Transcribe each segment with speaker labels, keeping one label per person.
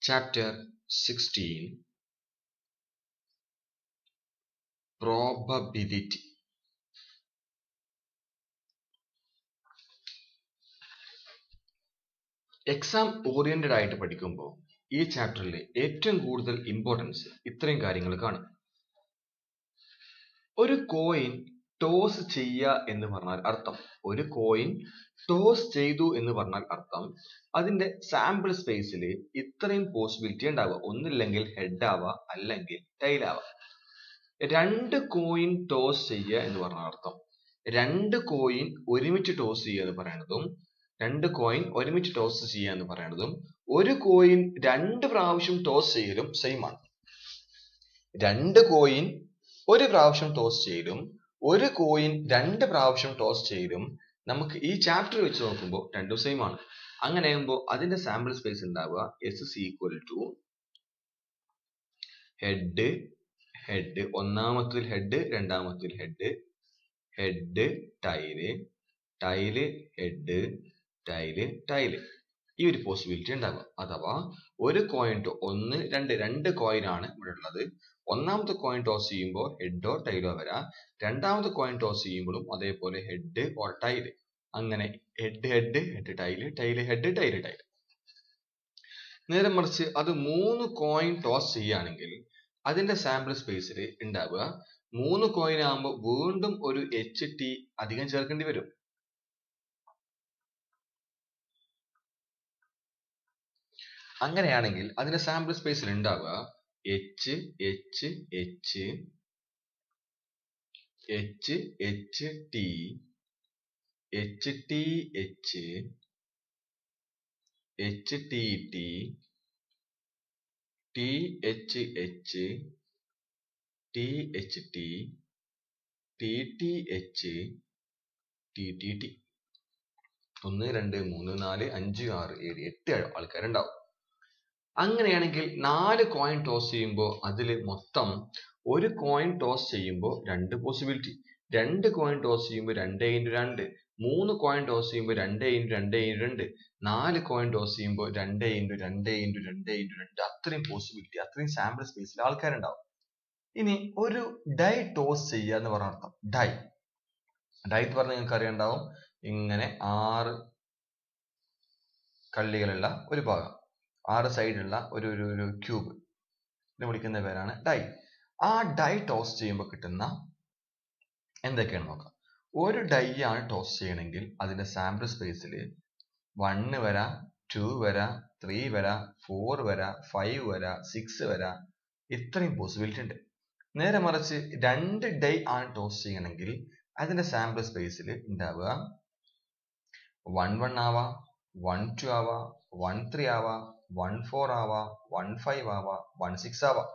Speaker 1: Chapter 16 Probability. Exam oriented ആയിട്ട് പഠിക്കുമ്പോൾ ഈ ചാപ്റ്ററിൽ ഏറ്റവും കൂടുതൽ ഇമ്പോർട്ടൻസ് ഇത്രയും കാര്യങ്ങൾ കാണും. ഒരു കോയിൻ ടോസ് ചെയ്യുക എന്ന് പറഞ്ഞാൽ അർത്ഥം, ഒരു കോയിൻ ടോസ് ചെയ്തു എന്ന് പറഞ്ഞാൽ അർത്ഥം അതിന്റെ സാമ്പിൾ സ്പേസിൽ ഇത്രയും പോസിബിലിറ്റി ഉണ്ടാവുക. ഒന്നില്ലെങ്കിൽ ഹെഡ് ആവുക, അല്ലെങ്കിൽ ടൈൽ ആവുക. രണ്ട് കോയിൻ ടോസ് ചെയ്യുക എന്ന് പറഞ്ഞാൽ അർത്ഥം രണ്ട് കോയിൻ ഒരുമിച്ച് ടോസ് ചെയ്യുക എന്ന് പറയുന്നതും രണ്ട് കോയിൻ ഒരുമിച്ച് ടോസ് ചെയ്യുക എന്ന് പറയുന്നതും ഒരു കോയിൻ രണ്ട് പ്രാവശ്യം ടോസ് ചെയ്യലും സെയിം ആണ്. രണ്ട് കോയിൻ ഒരു പ്രാവശ്യം ടോസ് ചെയ്യലും ഒരു കോയിൻ രണ്ട് പ്രാവശ്യം ടോസ് ചെയ്യലും നമുക്ക് ഈ ചാപ്റ്റർ വെച്ച് നോക്കുമ്പോൾ രണ്ടും സെയിം ആണ്. അങ്ങനെ ആകുമ്പോൾ അതിന്റെ സാമ്പിൾ സ്പേസ് ഉണ്ടാവുക S is equal to head head, ഒന്നാമത്തിൽ ഹെഡ്, രണ്ടാമത്തിൽ head, head tail, tail head, tail tail. ഈ ഒരു പോസിബിലിറ്റി ഉണ്ടാവുക. അഥവാ ഒരു കോയിൻ രണ്ട് കോയിൻ ആണ് ഇവിടെ ഉള്ളത്. ഒന്നാമത്തെ കോയിൻ ടോസ് ചെയ്യുമ്പോൾ ഹെഡോ ടൈലോ വരാം, രണ്ടാമത്തെ കോയിൻ ടോസ് ചെയ്യുമ്പോഴും അതേപോലെ ഹെഡ് ഓർ ടൈല്. അങ്ങനെ head head head tail, tail head, tail tile. നേരെ മറിച്ച് അത് മൂന്ന് കോയിൻ ടോസ് ചെയ്യുകയാണെങ്കിൽ അതിന്റെ സാമ്പിൾ സ്പേസിൽ ഉണ്ടാവുക മൂന്ന് കോയിൻ ആകുമ്പോൾ വീണ്ടും ഒരു HT അധികം ചേർക്കേണ്ടി വരും. അങ്ങനെയാണെങ്കിൽ അതിന്റെ സാമ്പിൾ സ്പേസിൽ ഉണ്ടാവുക H H H H H T H T H H T T T H H T H T T T H T T T. 1 2 3 4 5 6 7 8 ആൾക്കാരുണ്ടാവും. അങ്ങനെയാണെങ്കിൽ 4 കോയിൻ ടോസ് ചെയ്യുമ്പോൾ അതിൽ മൊത്തം ഒരു കോയിൻ ടോസ് ചെയ്യുമ്പോൾ രണ്ട് പോസിബിലിറ്റി, രണ്ട് കോയിൻ ടോസ് ചെയ്യുമ്പോൾ 2 × 2, 3 കോയിൻ ടോസ് ചെയ്യുമ്പോൾ 2 × 2 × 2, 4 കോയിൻ ടോസ് ചെയ്യുമ്പോൾ 2 × 2 × 2 × 2, അത്രയും പോസിബിലിറ്റി, അത്രയും സാമ്പിൾ സ്പേസിൽ ആൾക്കാരുണ്ടാവും. ഇനി ഒരു ഡൈ ടോസ് ചെയ്യുക എന്ന് പറഞ്ഞ അർത്ഥം, ഡൈ എന്ന് പറഞ്ഞാൽ നിങ്ങൾക്ക് അറിയാണ്ടാവും, ഇങ്ങനെ 6 കള്ളികളുള്ള ഒരു ഭാഗം, 6 സൈഡുള്ള ഒരു ക്യൂബ്, ഇതിനെ വിളിക്കുന്ന പേരാണ് ഡൈ. ആ ഡൈ ടോസ് ചെയ്യുമ്പോൾ കിട്ടുന്ന എന്തൊക്കെയാണ് നോക്കാം. ഒരു ഡൈ ആണ് ടോസ് ചെയ്യണമെങ്കിൽ അതിന്റെ സാമ്പിൾ സ്പേസിൽ 1 വരാം, 2 വരാം, 3 വരാം, 4 വരാം, 5 വരാം, 6 വരാം, ഇത്രയും പോസിബിലിറ്റി ഉണ്ട്. നേരെ മറിച്ച് രണ്ട് ഡൈ ആണ് ടോസ് ചെയ്യണമെങ്കിൽ അതിന്റെ സാമ്പിൾ സ്പേസിൽ ഉണ്ടാവുക 1 1 ആവാം, 1 2 ആവാം, 1 3 ആവാം, 1 4 ആവാം, 1 5 ആവാം, 1 6 ആവാം.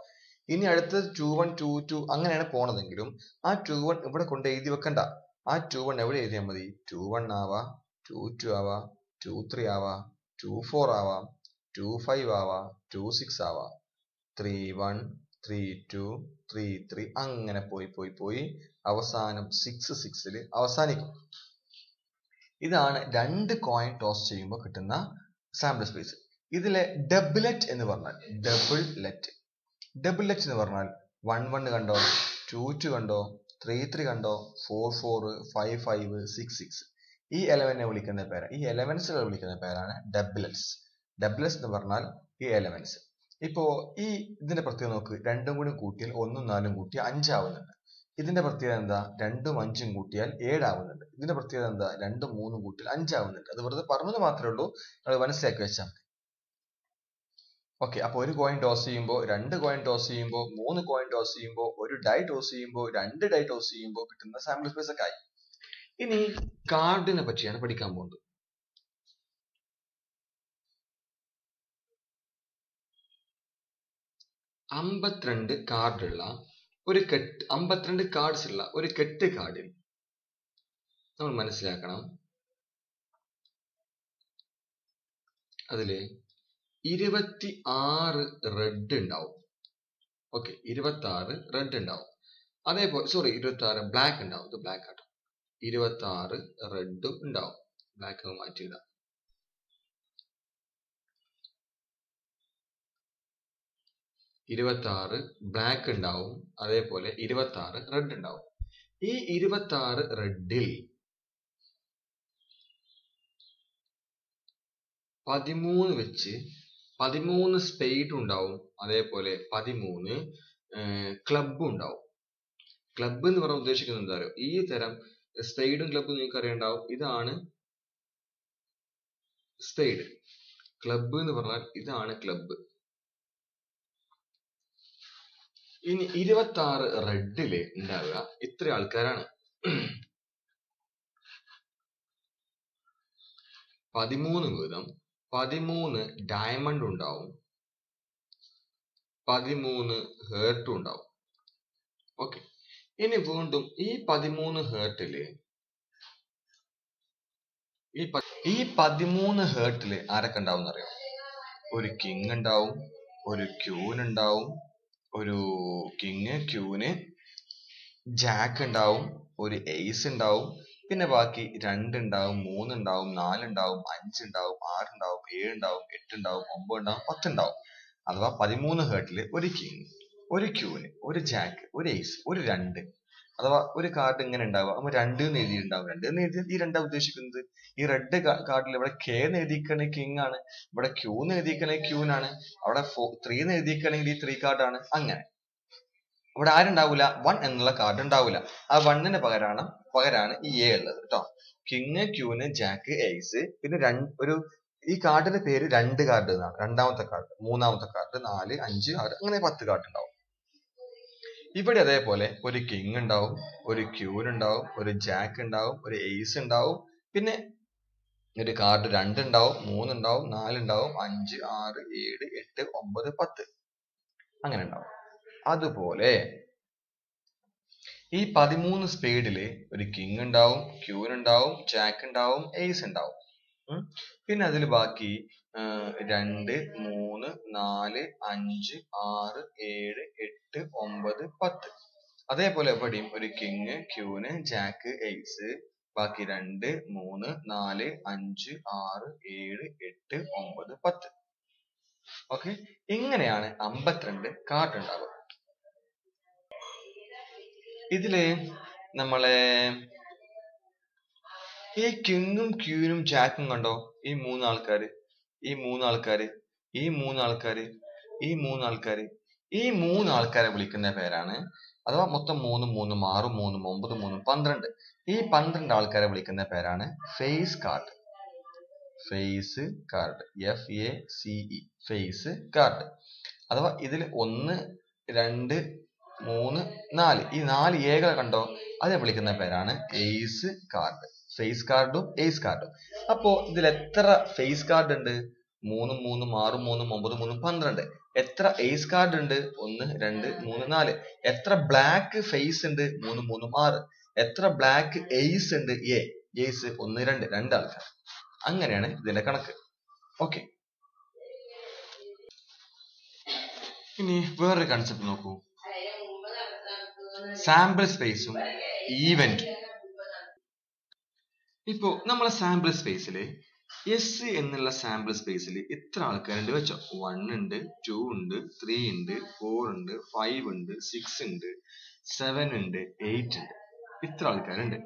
Speaker 1: ഇനി അടുത്തത് 2 1 2 2 അങ്ങനെയാണ് പോണതെങ്കിലും ആ 2 1 ഇവിടെ കൊണ്ട് എഴുതി വെക്കണ്ട. ആ 2 1 എവിടെ എഴുതിയാൽ മതി, 2 1 ആവാം, 2 2 ആവാം, 2 3 ആവാം, 2 4 ആവാം, 2 5 ആവാം, 2 6 ആവാം, 3 1 3 2 3 3 അങ്ങനെ പോയി അവസാനം 6 6 അവസാനിക്കും. ഇതാണ് രണ്ട് കോയിൻ ടോസ് ചെയ്യുമ്പോൾ കിട്ടുന്ന സാമ്പിൾ സ്പേസ്. ഇതിലെ ഡബിളറ്റ് എന്ന് പറഞ്ഞാൽ ഡബിൾ ലെറ്റ് എന്ന് പറഞ്ഞാൽ 1 1 കണ്ടോ, 2 2 കണ്ടോ, 3 3 കണ്ടോ, 4 4 5 5 6 6. ഈ എലമെന്റിനെ വിളിക്കുന്ന പേര്, ഈ എലമെന്റ്സുകൾ വിളിക്കുന്ന പേരാണ് ഡബിളറ്റ്സ്. ഡബിളറ്റ്സ് എന്ന് പറഞ്ഞാൽ ഈ എലമെന്റ്സ്. ഇപ്പോ ഇതിന്റെ പ്രത്യേകത നോക്ക്, 2 കൂടി കൂട്ടിയാൽ 1 4 കൂട്ടിയാൽ 5 ആവുന്നുണ്ട്. ഇതിന്റെ പ്രത്യേകത എന്താ, 2 5 കൂട്ടിയാൽ 7 ആവുന്നുണ്ട്. ഇതിന്റെ പ്രത്യേകത എന്താ, 2 3 കൂട്ടിയാൽ 5 ആവുന്നുണ്ട്. അത് വെറുതെ പറഞ്ഞത് മാത്രമേ ഉള്ളൂ, നമ്മൾ മനസ്സിലാക്കി വെച്ചാൽ മതി. ഓക്കെ, അപ്പൊ ഒരു കോയിൻ ടോസ് ചെയ്യുമ്പോൾ, 2 കോയിൻ ടോസ് ചെയ്യുമ്പോൾ, 3 കോയിൻ ടോസ് ചെയ്യുമ്പോൾ, ഒരു ഡൈ ടോസ് ചെയ്യുമ്പോൾ, 2 ഡൈ ടോസ് ചെയ്യുമ്പോൾ കിട്ടുന്ന സാമ്പിൾ സ്പേസ് ഒക്കെ ആയി. ഇനി കാർഡിനെ പറ്റിയാണ് പഠിക്കാൻ പോകുന്നത്. ഒരു കെട്ട് 52 കാർഡ്സ് ഉള്ള ഒരു കെട്ട് കാർഡിൽ നമ്മൾ മനസ്സിലാക്കണം, അതില് 26 റെഡ് ഉണ്ടാവും. ഓക്കെ, 26 റെഡ് ഉണ്ടാവും. അതേപോലെ 26 ബ്ലാക്ക് ഉണ്ടാവും. ഇത് ബ്ലാക്ക് ആട്ടോ. 26 റെഡും ഉണ്ടാവും. ബ്ലാക്ക് മാറ്റിയിടാം. 26 ബ്ലാക്ക് ഉണ്ടാവും, അതേപോലെ 26 റെഡ് ഉണ്ടാവും. ഈ 26 റെഡിൽ 13 വെച്ച് 13 സ്പെയ്ഡ് ഉണ്ടാവും, അതേപോലെ 13 ക്ലബ് ഉണ്ടാവും. ക്ലബ് എന്ന് പറഞ്ഞാൽ ഉദ്ദേശിക്കുന്നത് എന്താ പറയുക, ഈ തരം സ്പെയ്ഡും ക്ലബും നിങ്ങൾക്ക് അറിയണ്ടാവും. ഇതാണ് സ്പെയ്ഡ്. ക്ലബ് എന്ന് പറഞ്ഞാൽ ഇതാണ് ക്ലബ്. ഇനി 26 റെഡില് ഉണ്ടാവുക ഇത്ര ആൾക്കാരാണ്. 13 വീതം 13 ഡയമണ്ട് ഉണ്ടാവും, 13 ഹേർട്ടും ഉണ്ടാവും. ഓക്കെ, ഇനി വീണ്ടും ഈ 13 ഹേർട്ടില് ഈ 13 ഹേർട്ടില് ആരൊക്കെ ഉണ്ടാവും അറിയാം? ഒരു കിങ് ഉണ്ടാവും, ഒരു ക്യൂൻ ഉണ്ടാവും, ഒരു കിങ് ക്യൂന് ജാക്ക് ഉണ്ടാവും, ഒരു എയ്സ് ഉണ്ടാവും, പിന്നെ ബാക്കി 2 ഉണ്ടാവും, 3 ഉണ്ടാവും, 4 ഉണ്ടാവും, 5 ഉണ്ടാവും, 6 ഉണ്ടാവും, 7 ഉണ്ടാവും, 8 ഉണ്ടാവും, 9 ഉണ്ടാവും, 10 ഉണ്ടാവും. അഥവാ 13 ഹേർട്ടില് ഒരു കിങ്, ഒരു ക്യൂന്, ഒരു ജാക്ക്, ഒരു എയ്സ്, ഒരു 2. അഥവാ ഒരു കാർഡ് ഇങ്ങനെ ഉണ്ടാവുക, നമ്മൾ 2 എന്ന് എഴുതിയിട്ടുണ്ടാവും. 2 എന്ന് എഴുതിയാൽ ഈ 2 ഉദ്ദേശിക്കുന്നത് ഈ റെഡ് കാർഡിൽ ഇവിടെ കെ എന്ന് എഴുതിക്കണേ കിങ് ആണ്, ഇവിടെ ക്യൂ എന്ന് എഴുതിക്കണേ ക്യൂൻ ആണ്, അവിടെ 3 എന്ന് എഴുതിക്കണമെങ്കിൽ ഈ 3 കാർഡാണ്. അങ്ങനെ ഇവിടെ ആരുണ്ടാവില്ല? 1 എന്നുള്ള കാർഡ് ഉണ്ടാവില്ല. ആ 1ന് പകരാണ് ഈ എ ഉള്ളത് കേട്ടോ. കിങ് ക്യൂന് ജാക്ക് എയ്സ്, പിന്നെ ഒരു ഈ കാർഡിന്റെ പേര് 2 കാർഡ് എന്നാണ്. രണ്ടാമത്തെ കാർഡ്, മൂന്നാമത്തെ കാർഡ്, 4, 5, 6 അങ്ങനെ 10 കാർഡ് ഉണ്ടാവും. ഇവിടെ അതേപോലെ ഒരു കിങ് ഉണ്ടാവും, ഒരു ക്യൂൻ ഉണ്ടാവും, ഒരു ജാക്ക് ഉണ്ടാവും, ഒരു എയ്സ് ഉണ്ടാവും, പിന്നെ ഒരു കാർഡ് 2 ഉണ്ടാവും, 3 ഉണ്ടാവും, 4 ഉണ്ടാവും, 5, 6, 7, 8, 9, 10 അങ്ങനെ ഉണ്ടാവും. അതുപോലെ ഈ 13 സ്പേഡില് ഒരു കിങ് ഉണ്ടാവും, ക്യൂൻ ഉണ്ടാവും, ജാക്ക് ഉണ്ടാവും, എയ്സ് ഉണ്ടാവും. പിന്നെ അതിൽ ബാക്കി 2, 3, 4, 5, 6, 7, 8, 9, 10. അതേപോലെ എവിടെയും ഒരു കിങ്, ക്യൂന്, ജാക്ക്, എയ്സ്, ബാക്കി 2, 3, 4, 5, 6, 7, 8, 9, 10. ഓക്കെ, ഇങ്ങനെയാണ് 52 കാർഡ് ഉണ്ടാവുക. ഇതില് നമ്മളെ ഈ കിങ്ങും ക്യൂനും ജാക്കും കണ്ടോ? ഈ 3 ആൾക്കാര്, ഈ 3 ആൾക്കാര്, ഈ 3 ആൾക്കാര്, ഈ 3 ആൾക്കാര്, ഈ 3 ആൾക്കാരെ വിളിക്കുന്ന പേരാണ്, അഥവാ മൊത്തം 3, 3, 6, 3, 9, 3, 12. ഈ 12 ആൾക്കാരെ വിളിക്കുന്ന പേരാണ് face card. Face card, FACE, face card. അഥവാ ഇതിൽ 1, 2, 3, 4 ഈ 4 ഏകളെ കണ്ടോ? അതിനെ വിളിക്കുന്ന പേരാണ് എയ്സ് കാർഡ്. ഫേസ് കാർഡും എയ്സ് കാർഡും. അപ്പോ ഇതിൽ എത്ര ഫേസ് കാർഡ് ഉണ്ട്? 3, 3, 6, 3, 9, 3, 12. എത്ര എയ്സ് കാർഡ് ഉണ്ട്? 1, 2, 3, 4. എത്ര ബ്ലാക്ക് ഫേസ് ഉണ്ട്? 3, 3, 6. എത്ര ബ്ലാക്ക് എയ്സ് ഉണ്ട്? എയ്സ് 1, 2 ആൾക്കാർ. അങ്ങനെയാണ് ഇതിന്റെ കണക്ക്. ഓക്കെ, ഇനി വേറൊരു കൺസെപ്റ്റ് നോക്കൂ, സാമ്പിൾ സ്പേസും ഈവന്റും. ഇപ്പോ നമ്മളെ സാമ്പിൾ സ്പേസില് എസ് എന്നുള്ള സാമ്പിൾ സ്പേസിൽ എത്ര ആൾക്കാരുണ്ട് വെച്ചോ? 1 ഉണ്ട്, 2 ഉണ്ട്, 3 ഉണ്ട്, 4 ഉണ്ട്, 5 ഉണ്ട്, 6 ഉണ്ട്, 7 ഉണ്ട്, 8 ഉണ്ട്. ഇത്ര ആൾക്കാരുണ്ട്.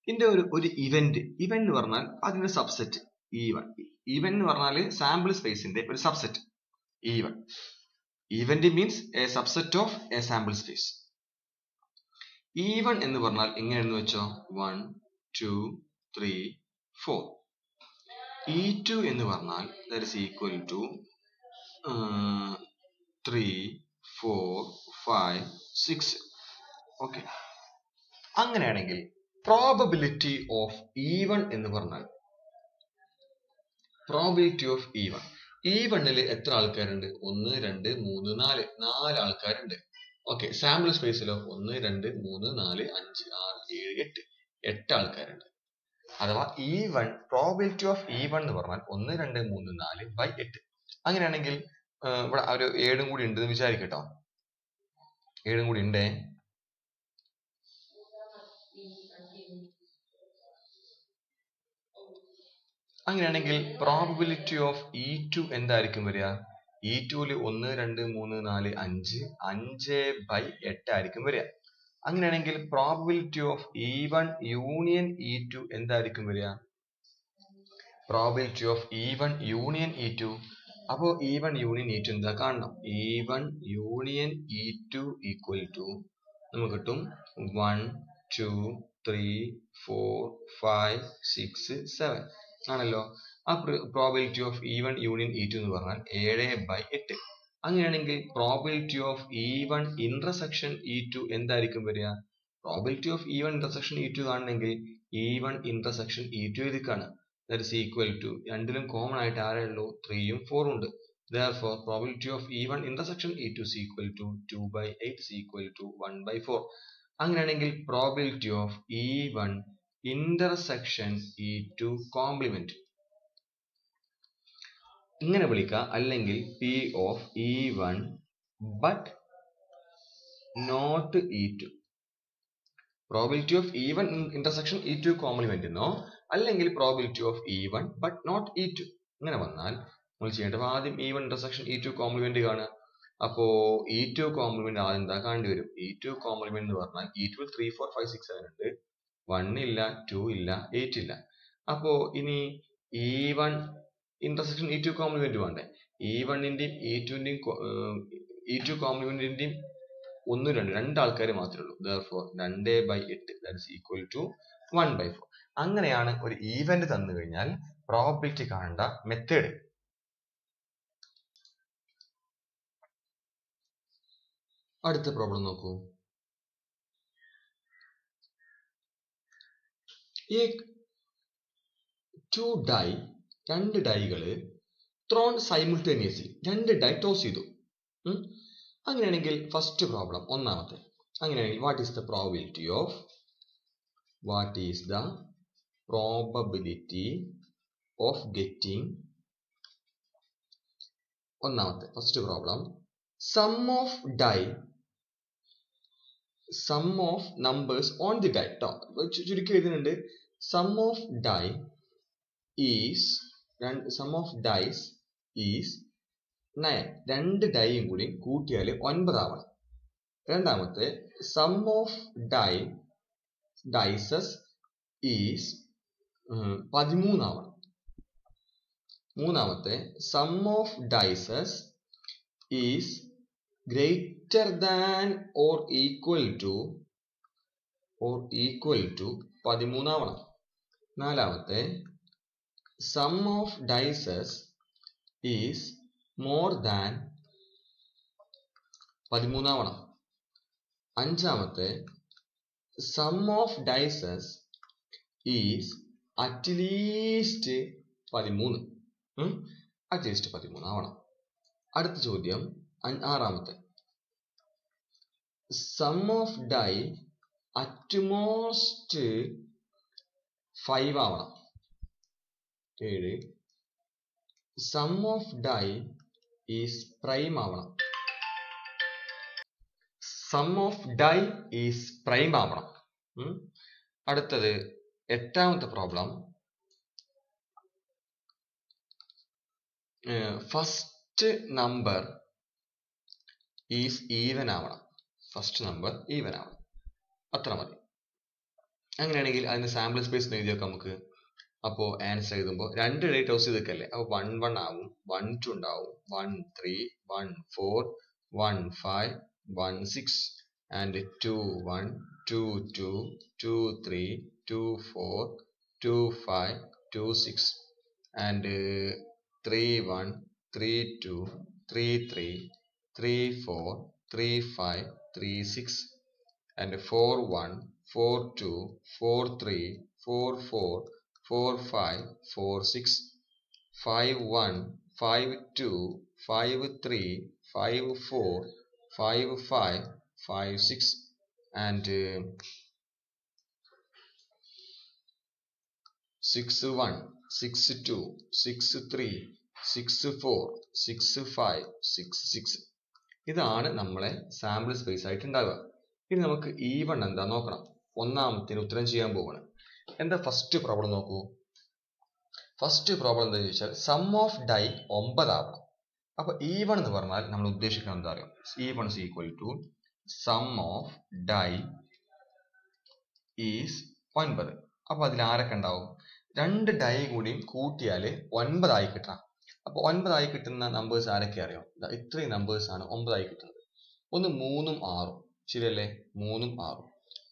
Speaker 1: ഇതിന്റെ ഒരു ഇവന്റ് എന്ന് പറഞ്ഞാൽ അതിന്റെ സബ്സെറ്റ് E1. ഇവന്റ് എന്ന് പറഞ്ഞാൽ സാമ്പിൾ സ്പേസിന്റെ ഒരു subset E1. Event means A subset of A sample space. E1 എന്ന് പറഞ്ഞാൽ എങ്ങനെയെന്ന് വെച്ചോ? 1, 2, 3, 4. E2 എന്ന് പറഞ്ഞാൽ that is equal to 3, 4, 5, 6. Okay, അങ്ങനെയാണെങ്കിൽ പ്രോബബിലിറ്റി ഓഫ് E1 എന്ന് പറഞ്ഞാൽ പ്രോബിലിറ്റി ഓഫ് E1. E1ൽ എത്ര ആൾക്കാരുണ്ട്? 1, 2, 3, 4 4 ആൾക്കാരുണ്ട്. ഓക്കെ, സാമ്പിൾ സ്പേസിലോ 1, 2, 3, 4, 5, 6, 7, 8 ആൾക്കാരുണ്ട്. അഥവാ E1 പ്രോബിലിറ്റി ഓഫ് E1 എന്ന് പറഞ്ഞാൽ 1, 2, 3, 4 by 8. അങ്ങനെയാണെങ്കിൽ ഇവിടെ ഒരു 7 കൂടി ഉണ്ട് വിചാരിക്കട്ടോ. 7 കൂടി ഉണ്ടേ. അങ്ങനെയാണെങ്കിൽ പ്രോബിലിറ്റി ഓഫ് E2 എന്തായിരിക്കും വരിക? E2 1 2 3 4 5 5/8 ആയിരിക്കും വരിക. അങ്ങനെയാണെങ്കിൽ probability of E1 union E2 എന്തായിരിക്കും വരിക? Probability of E1 union E2. അപ്പോൾ E1 യൂണിയൻ E2 എന്താ കാണണം? E1 union E2 equal to നമുക്ക് കിട്ടും 1 2 3 4 5 6 7 ആണല്ലോ. ആ probability of E1 union E2 എന്ന് പറഞ്ഞാൽ 7/8. അങ്ങനെയാണെങ്കിൽ probability of E1 intersection E2 എന്തായിരിക്കും വരിക? Probability of E1 intersection E2 കാണണമെങ്കിൽ E1 intersection E2 എഴുതിക്കാണ്. That is equal to രണ്ടിലും കോമൺ ആയിട്ട് ആരേ ഉള്ളൂ? 3ഉം 4ഉം ഉണ്ട്. Therefore probability of E1 intersection E2 is equal to 2/8 is equal to 1/4. അങ്ങനെയാണെങ്കിൽ probability of E1 intersection E2 complement ഇങ്ങനെ വിളിക്കുക, അല്ലെങ്കിൽ P of E1 but not E2. Probability of E1 intersection E2 complement എന്നോ അല്ലെങ്കിൽ probability of E1 but not E2 ഇങ്ങനെ വന്നാൽ നമ്മൾ ചെയ്യേണ്ടത് ആദ്യം E1 intersection E2 complement കാണുക. അപ്പോൾ E2 complement ആദ്യം എന്താ കാണേണ്ടി വരും? E2 complement എന്ന് പറഞ്ഞാൽ E2 3 4 5 6 7 ഉണ്ട്, 1 ഇല്ല, 2 ഇല്ല, 8 ഇല്ല. അപ്പോ ഇനി E1 intersection E2 complement വേണ്ടേ? E1 ന്റെയും E2 complementന്റെയും 1 2 രണ്ട് ആൾക്കാർ മാത്രമേ ഉള്ളൂ. Therefore 2/8 that is equal to 1/4. അങ്ങനെയാണ് ഒരു ഈവന്റ് തന്നു കഴിഞ്ഞാൽ പ്രോബബിലിറ്റി കാണേണ്ട മെത്തേഡ്. അടുത്ത പ്രോബ്ലം നോക്കൂ. രണ്ട് ഡൈകള് ത്രോൺ സൈമിൾട്ടേനിയസ്ലി, രണ്ട് ഡൈ ടോസ് ചെയ്തു. അങ്ങനെയാണെങ്കിൽ ഫസ്റ്റ് പ്രോബ്ലം ഒന്നാമത്തെ, അങ്ങനെയാണെങ്കിൽ what is the probability of getting ഒന്നാമത്തെ first problem sum of numbers on the die. ചുരുക്കി എഴുതുന്നുണ്ട്, സം ഓഫ് ഡൈസ് ഈസ് 9. രണ്ട് ഡൈയും കൂടി കൂട്ടിയാൽ 9 ആവണം. രണ്ടാമത്തെ സം ഓഫ് ഡൈസസ് ഈസ് 13 ആവണം. മൂന്നാമത്തെ sum of dices is greater than or equal to 13 ആവണം. നാലാമത്തെ sum of dices is more than 13 ആവണം. അഞ്ചാമത്തെ sum of dices is at least 13 ആവണം. അടുത്ത ചോദ്യം ആറാമത്തെ സം ഓഫ് ഡൈ അറ്റ്മോസ്റ്റ് 5 ആവണം. 7 sum of die is prime ആവണം. Sum of die is prime ആവണം. അടുത്തത് എട്ടാമത്തെ problem, first number is even ആവണം. അത്ര മതി. അങ്ങനെയാണെങ്കിൽ അതിന്റെ സാമ്പിൾ സ്പേസ് എഴുതി വെക്കാം നമുക്ക്. അപ്പോൾ ആൻസർ എഴുതുമ്പോൾ രണ്ട് ഡൈ ടോസ് ചെയ്തേക്കല്ലേ, അപ്പോൾ 1 1 ആവും, 1 2 ഉണ്ടാവും, 1 3 1 4 1 5 1 6 and 2 1 2 2 2 3 2 4 2 5 2 6 and 3 1 3 2 3 3 3 4 3 5 3 6 and 4 1 4 2 4 3 4 4 4 5 4 6 5 1 5 2 5 3 5 4 5 5 5 6 and 6 1 6 2 6 3 6 4 6 5 6 6. ഇതാണ് നമ്മളെ സാമ്പിൾ സ്പേസ് ആയിട്ട് ഉണ്ടാവുക. ഇനി നമുക്ക് E1 എന്താ നോക്കണം. ഒന്നാമത്തിന് ഉത്തരം ചെയ്യാൻ പോവാണ്. എന്താ ഫസ്റ്റ് പ്രോബ്ലം നോക്കൂ. ഫസ്റ്റ് പ്രോബ്ലം എന്താ ചോദിച്ചാൽ സം ഓഫ് ഡൈ 9 ആവണം. അപ്പൊ E1 എന്ന് പറഞ്ഞാൽ നമ്മൾ ഉദ്ദേശിക്കുന്നത് എന്താ അറിയോ? E1 is equal to sum of die is 9. അപ്പൊ അതിൽ ആരൊക്കെ ഉണ്ടാവും? രണ്ട് ഡൈ കൂടിയും കൂട്ടിയാൽ 9 ആയി കിട്ടണം. അപ്പൊ 9 ആയി കിട്ടുന്ന നമ്പേഴ്സ് ആരൊക്കെ അറിയോ? ഇത്രയും നമ്പേഴ്സ് ആണ് 9 ആയി കിട്ടുന്നത്. ഒന്ന് 3ഉം 6ഉം, ശരിയല്ലേ? 3ഉം 6ഉം.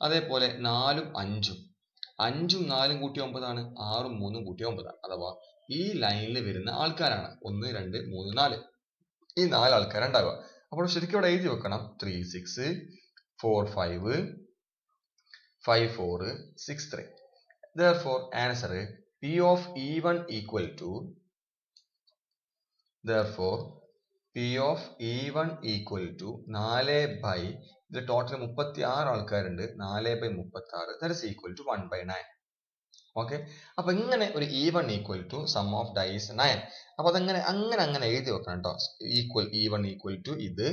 Speaker 1: അതേപോലെ 4ഉം 5ഉം, 5ഉം 4ഉം കൂട്ടി 9 ആണ്, 6ഉം 3ഉം കൂട്ടി 9 ആണ്. അഥവാ ഈ ലൈനിൽ വരുന്ന ആൾക്കാരാണ് 1 2 3 4 ഈ 4 ആൾക്കാരുണ്ടാവുക. അപ്പോൾ ശരിക്കും ഇവിടെ എഴുതി വെക്കണം 3 6 4 5 5 4 6 3. Therefore answer P of E1 equal to P of E1 equal to 4 ഇത് ടോട്ടൽ 36 ആൾക്കാരുണ്ട്, 4/36 that is equal to 1/9. Okay, അപ്പൊ ഇങ്ങനെ ഒരു E1 equal to sum of dies 9. അപ്പൊ അതങ്ങനെ അങ്ങനെ എഴുതി വെക്കണം കേട്ടോ. E1 equal to ഇത്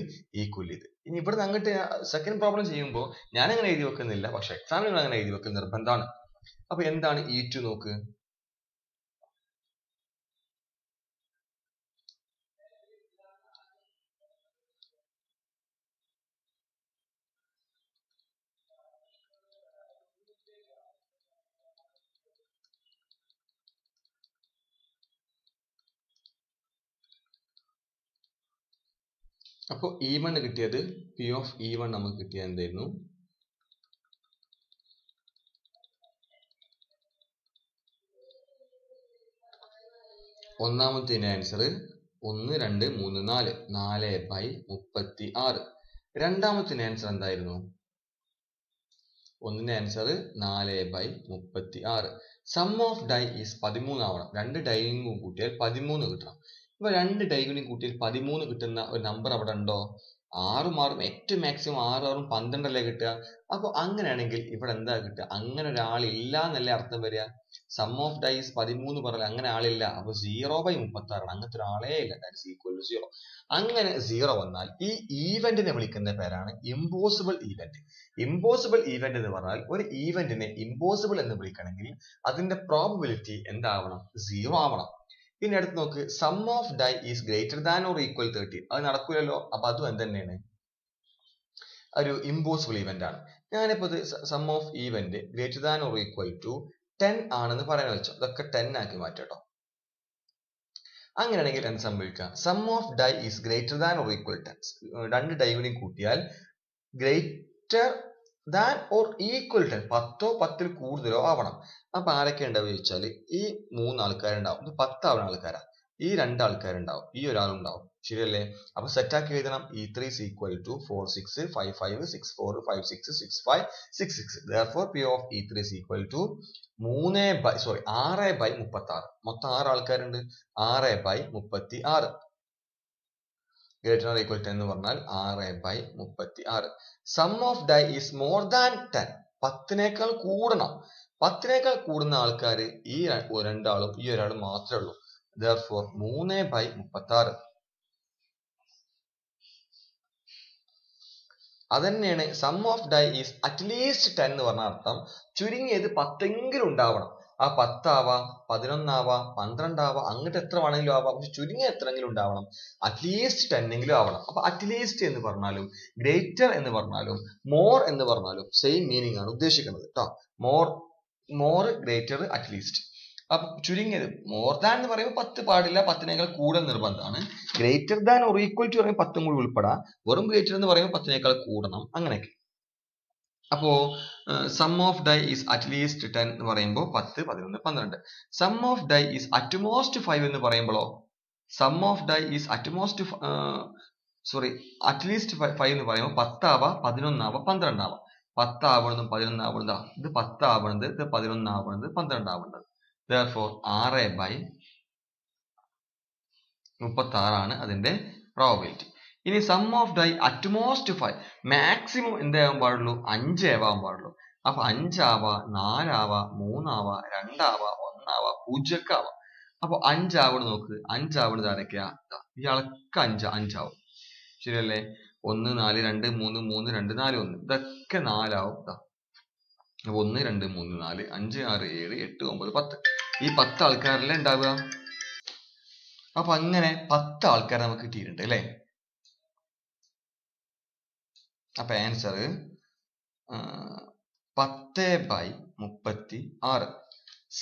Speaker 1: ഈക്വൽ ഇത്. ഇനി ഇവിടുന്ന് അങ്ങോട്ട് സെക്കൻഡ് പ്രോബ്ലം ചെയ്യുമ്പോൾ ഞാൻ അങ്ങനെ എഴുതി വെക്കുന്നില്ല, പക്ഷെ എക്സാമിന് അങ്ങനെ എഴുതി വെക്കുന്ന നിർബന്ധമാണ്. അപ്പൊ എന്താണ് E2 നോക്ക്. അപ്പോൾ E1 കിട്ടിയത് P of E1 നമുക്ക് കിട്ടിയത് എന്തായിരുന്നു? ഒന്നാമത്തെ ആൻസർ 1 2 3 4 4/36. രണ്ടാമത്തെ ആൻസർ എന്തായിരുന്നു? ഒന്നിന്റെ answer 4/36. Sum of die is 13 ആവണം. രണ്ട് ഡൈയും കൂട്ടിയാൽ 13 കിട്ടണം. ഇപ്പൊ രണ്ട് ഡൈകളും കൂട്ടിയാൽ 13 കിട്ടുന്ന ഒരു നമ്പർ അവിടെ ഉണ്ടോ? 6ഉം 6ഉം ഏറ്റവും മാക്സിമം 6 6ഉം 12 അല്ലേ കിട്ടുക. അപ്പൊ അങ്ങനെയാണെങ്കിൽ ഇവിടെ എന്താ കിട്ടുക? അങ്ങനെ ഒരാളില്ല എന്നല്ലേ അർത്ഥം വരിക. സം ഓഫ് ഡൈ ഈസ് 13 പറഞ്ഞാൽ അങ്ങനെ ആളില്ല. അപ്പൊ 0/36 ആണ്. അങ്ങനത്തെ ഒരാളേ ഇല്ല. That's equal to 0. അങ്ങനെ 0 വന്നാൽ ഈ ഈവന്റിനെ വിളിക്കുന്ന പേരാണ് ഇമ്പോസിബിൾ ഈവന്റ്. ഇമ്പോസിബിൾ ഈവന്റ് എന്ന് പറഞ്ഞാൽ ഒരു ഈവന്റിനെ ഇമ്പോസിബിൾ എന്ന് വിളിക്കണമെങ്കിൽ അതിന്റെ പ്രോബബിലിറ്റി എന്താവണം? 0 ആവണം. പിന്നെ അടുത്ത് നോക്ക്, sum of die is greater than or equal 13. അത് നടക്കൂലല്ലോ. അപ്പൊ അതും എന്തെന്നെയാണ്? ഒരു ഇമ്പോസിബിൾ ഈവന്റ് ആണ്. ഞാനിപ്പോ sum of event greater than or equal to 10 ആണെന്ന് പറയാൻ വെച്ചോ. ഇതൊക്കെ 10 ആക്കി മാറ്റട്ടോ. അങ്ങനെയാണെങ്കിൽ എന്ത് സംഭവിക്കുക? Sum of die is greater than or equal 10. രണ്ട് ഡൈ കൂടി കൂട്ടിയാൽ ഗ്രേറ്റർ ദാൻ ഓർ ഈക്വൽ 10, 10ഓ 10ൽ കൂടുതലോ ആവണം. അപ്പൊ ആരൊക്കെ ഉണ്ടാവും ചോദിച്ചാൽ ഈ 3 ആൾക്കാരുണ്ടാവും. ഇത് 10 ആവുന്ന ആൾക്കാരാ. ഈ 2 ആൾക്കാരുണ്ടാവും, ഈ ഒരാളുണ്ടാവും, ശരിയല്ലേ? അപ്പൊ സെറ്റ് ആക്കി എഴുതണം. E3 is equal to 4 6 5 5 6 4 5 6 6 5 6 6. Therefore P of E3 is equal to 6/36. മൊത്തം 6 ആൾക്കാരുണ്ട്. 6/36 ഗ്രേറ്റർ ഓർ ഈക്വൽ 10 എന്ന് പറഞ്ഞാൽ 6/36. Sum of die is more than 10. 10നേക്കാൾ കൂടണം. 10നേക്കാൾ കൂടുന്ന ആൾക്കാർ ഈ രണ്ടാളും ഈ ഒരാളും മാത്രമേ ഉള്ളൂ. Therefore 3/36. അതന്നെയാണ് sum of die is at least 10 എന്ന് പറഞ്ഞ അർത്ഥം ചുരുങ്ങിയത് 10എങ്കിലും ഉണ്ടാവണം. ആ 10 ആവാം, 11 ആവാം, 12 ആവാം, അങ്ങോട്ട് എത്ര വേണമെങ്കിലും ആവാം. പക്ഷെ ചുരുങ്ങിയ എത്രയെങ്കിലും ഉണ്ടാവണം. അറ്റ്ലീസ്റ്റ് 10 എങ്കിലും ആവണം. അപ്പൊ അറ്റ്ലീസ്റ്റ് എന്ന് പറഞ്ഞാലും ഗ്രേറ്റർ എന്ന് പറഞ്ഞാലും മോർ എന്ന് പറഞ്ഞാലും സെയിം മീനിങ് ആണ് ഉദ്ദേശിക്കുന്നത് കേട്ടോ. More greater at least. അപ്പൊ ചുരുങ്ങിയത് മോർ ദാൻ എന്ന് പറയുമ്പോൾ 10 പാടില്ല, 10നേക്കാൾ കൂടുതൽ നിർബന്ധമാണ്. Greater than or equal to പറയുമ്പോൾ 10ഉം കൂടി ഉൾപ്പെടാം. വെറും ഗ്രേറ്റർ എന്ന് പറയുമ്പോൾ 10നേക്കാൾ കൂടണം, അങ്ങനെയൊക്കെ. അപ്പോ sum of die is at least 10 എന്ന് പറയുമ്പോൾ 10 11 12. Sum of die is at most 5 എന്ന് പറയുമ്പോഴോ sum of die is at least 5 എന്ന് പറയുമ്പോൾ 10 ആവാം, 11 ആവാം, 12 ആവാം. 10 ആവണതും 11 ആവണതും ഇത് 10 ആവണത്, ഇത് 11 ആവണത്, 12 ആവണത്. Therefore 6/36 ആണ് അതിന്റെ പ്രോബബിലിറ്റി. ഇനി sum of die at most 5, maximum എന്താവാൻ പാടുള്ളൂ? 5 ആവാൻ പാടുള്ളൂ. അപ്പൊ 5 ആവാ, 4 ആവാ, 3 ആവാ, 2 ആവാ, 1 ആവാ, 0 ആവാ. അപ്പൊ 5 ആവണത് നോക്ക്. 5 ആവണത് ആരൊക്കെയാ? ഇയാൾക്ക് 5 ആവും, ശരിയല്ലേ? 1 4 2 3 3 2 4 1 ഇതൊക്കെ 4 ആവും. 1 2 3 4 5 6 7 8 9 10. ഈ 10 ആൾക്കാരല്ലേ ഉണ്ടാവുക. അപ്പൊ അങ്ങനെ 10 ആൾക്കാരെ നമുക്ക് കിട്ടിയിട്ടുണ്ട് അല്ലേ? അപ്പൊ answer 10/36.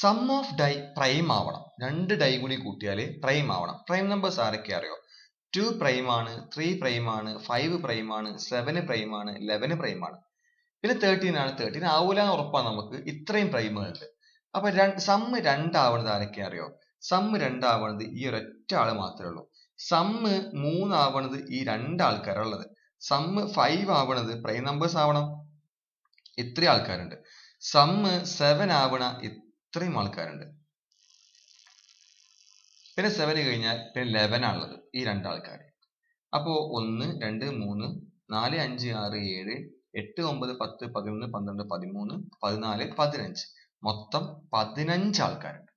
Speaker 1: Sum of die prime ആവണം. 2 ഡൈ കൂടി കൂട്ടിയാൽ പ്രൈം ആവണം. പ്രൈം നമ്പേഴ്സ് ആരൊക്കെ അറിയോ? 2 പ്രൈം ആണ്, 3 പ്രൈം ആണ്, 5 പ്രൈം ആണ്, 7 പ്രൈം ആണ്, 11 പ്രൈം ആണ്. പിന്നെ 13 ആണ്. 13 ആവൂല എന്ന് ഉറപ്പാണ് നമുക്ക്. ഇത്രയും പ്രൈമുകളുണ്ട്. അപ്പൊ സമ്മ് 2 ആവണത് ആരൊക്കെ അറിയോ? സമ്മ് 2 ആവണത് ഈ ഒരൊറ്റ ആള് മാത്രമേ ഉള്ളൂ. സമ്മ് 3 ആവണത് ഈ 2 ആൾക്കാരുള്ളത്. സമ്മ് 5 ആവണത് പ്രൈം നമ്പേഴ്സ് ആവണം, ഇത്രയും ആൾക്കാരുണ്ട്. സമ്മ് 7 ആവണ ഇത്രയും ആൾക്കാരുണ്ട്. പിന്നെ 7 കഴിഞ്ഞാൽ പിന്നെ 11 ആണുള്ളത്, ഈ 2 ആൾക്കാർ. അപ്പോ 1 2 3 4 5 6 7 8 9 10 11 12 13 14 15 മൊത്തം 15 ആൾക്കാരുണ്ട്.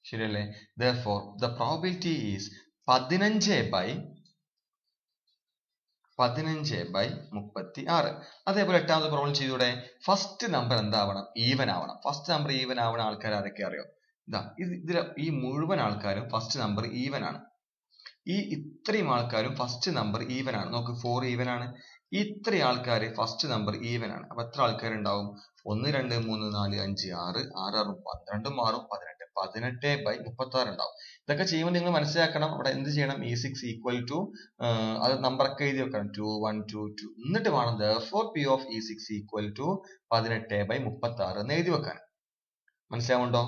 Speaker 1: ശരിയല്ലേ? Therefore the probability is 15/36. അതേപോലെ എട്ടാമത് പ്രോബ്ലം ചെയ്തൂടെ? ഫസ്റ്റ് നമ്പർ എന്താവണം? ഈവൻ ആവണം. ഫസ്റ്റ് നമ്പർ ഈവൻ ആവണ ആൾക്കാർ ആരൊക്കെ അറിയോ? ഈ മുഴുവൻ ആൾക്കാരും ഫസ്റ്റ് നമ്പർ ഈവൻ ആണ്. ഈ ഇത്രയും ആൾക്കാരും ഫസ്റ്റ് നമ്പർ ഈവൻ ആണ്. നോക്ക്, 4 ഈവൻ ആണ്. ഇത്രയും ആൾക്കാർ ഫസ്റ്റ് നമ്പർ ഈവൻ ആണ്. അപ്പൊ എത്ര ആൾക്കാരുണ്ടാവും? 1 2 3 4 5 6 6 12 6 18 18/36 ഉണ്ടാവും. ഇതൊക്കെ ചെയ്യുമ്പോൾ നിങ്ങൾ മനസ്സിലാക്കണം, അവിടെ എന്ത് ചെയ്യണം? E6 ഈക്വൽ ടു അത് നമ്പറൊക്കെ എഴുതി വെക്കണം. 2 1 2 2 എന്നിട്ട് വേണം therefore P of E6 equal to 18/36 എന്ന് എഴുതി വെക്കാൻ. മനസ്സിലാവുണ്ടോ?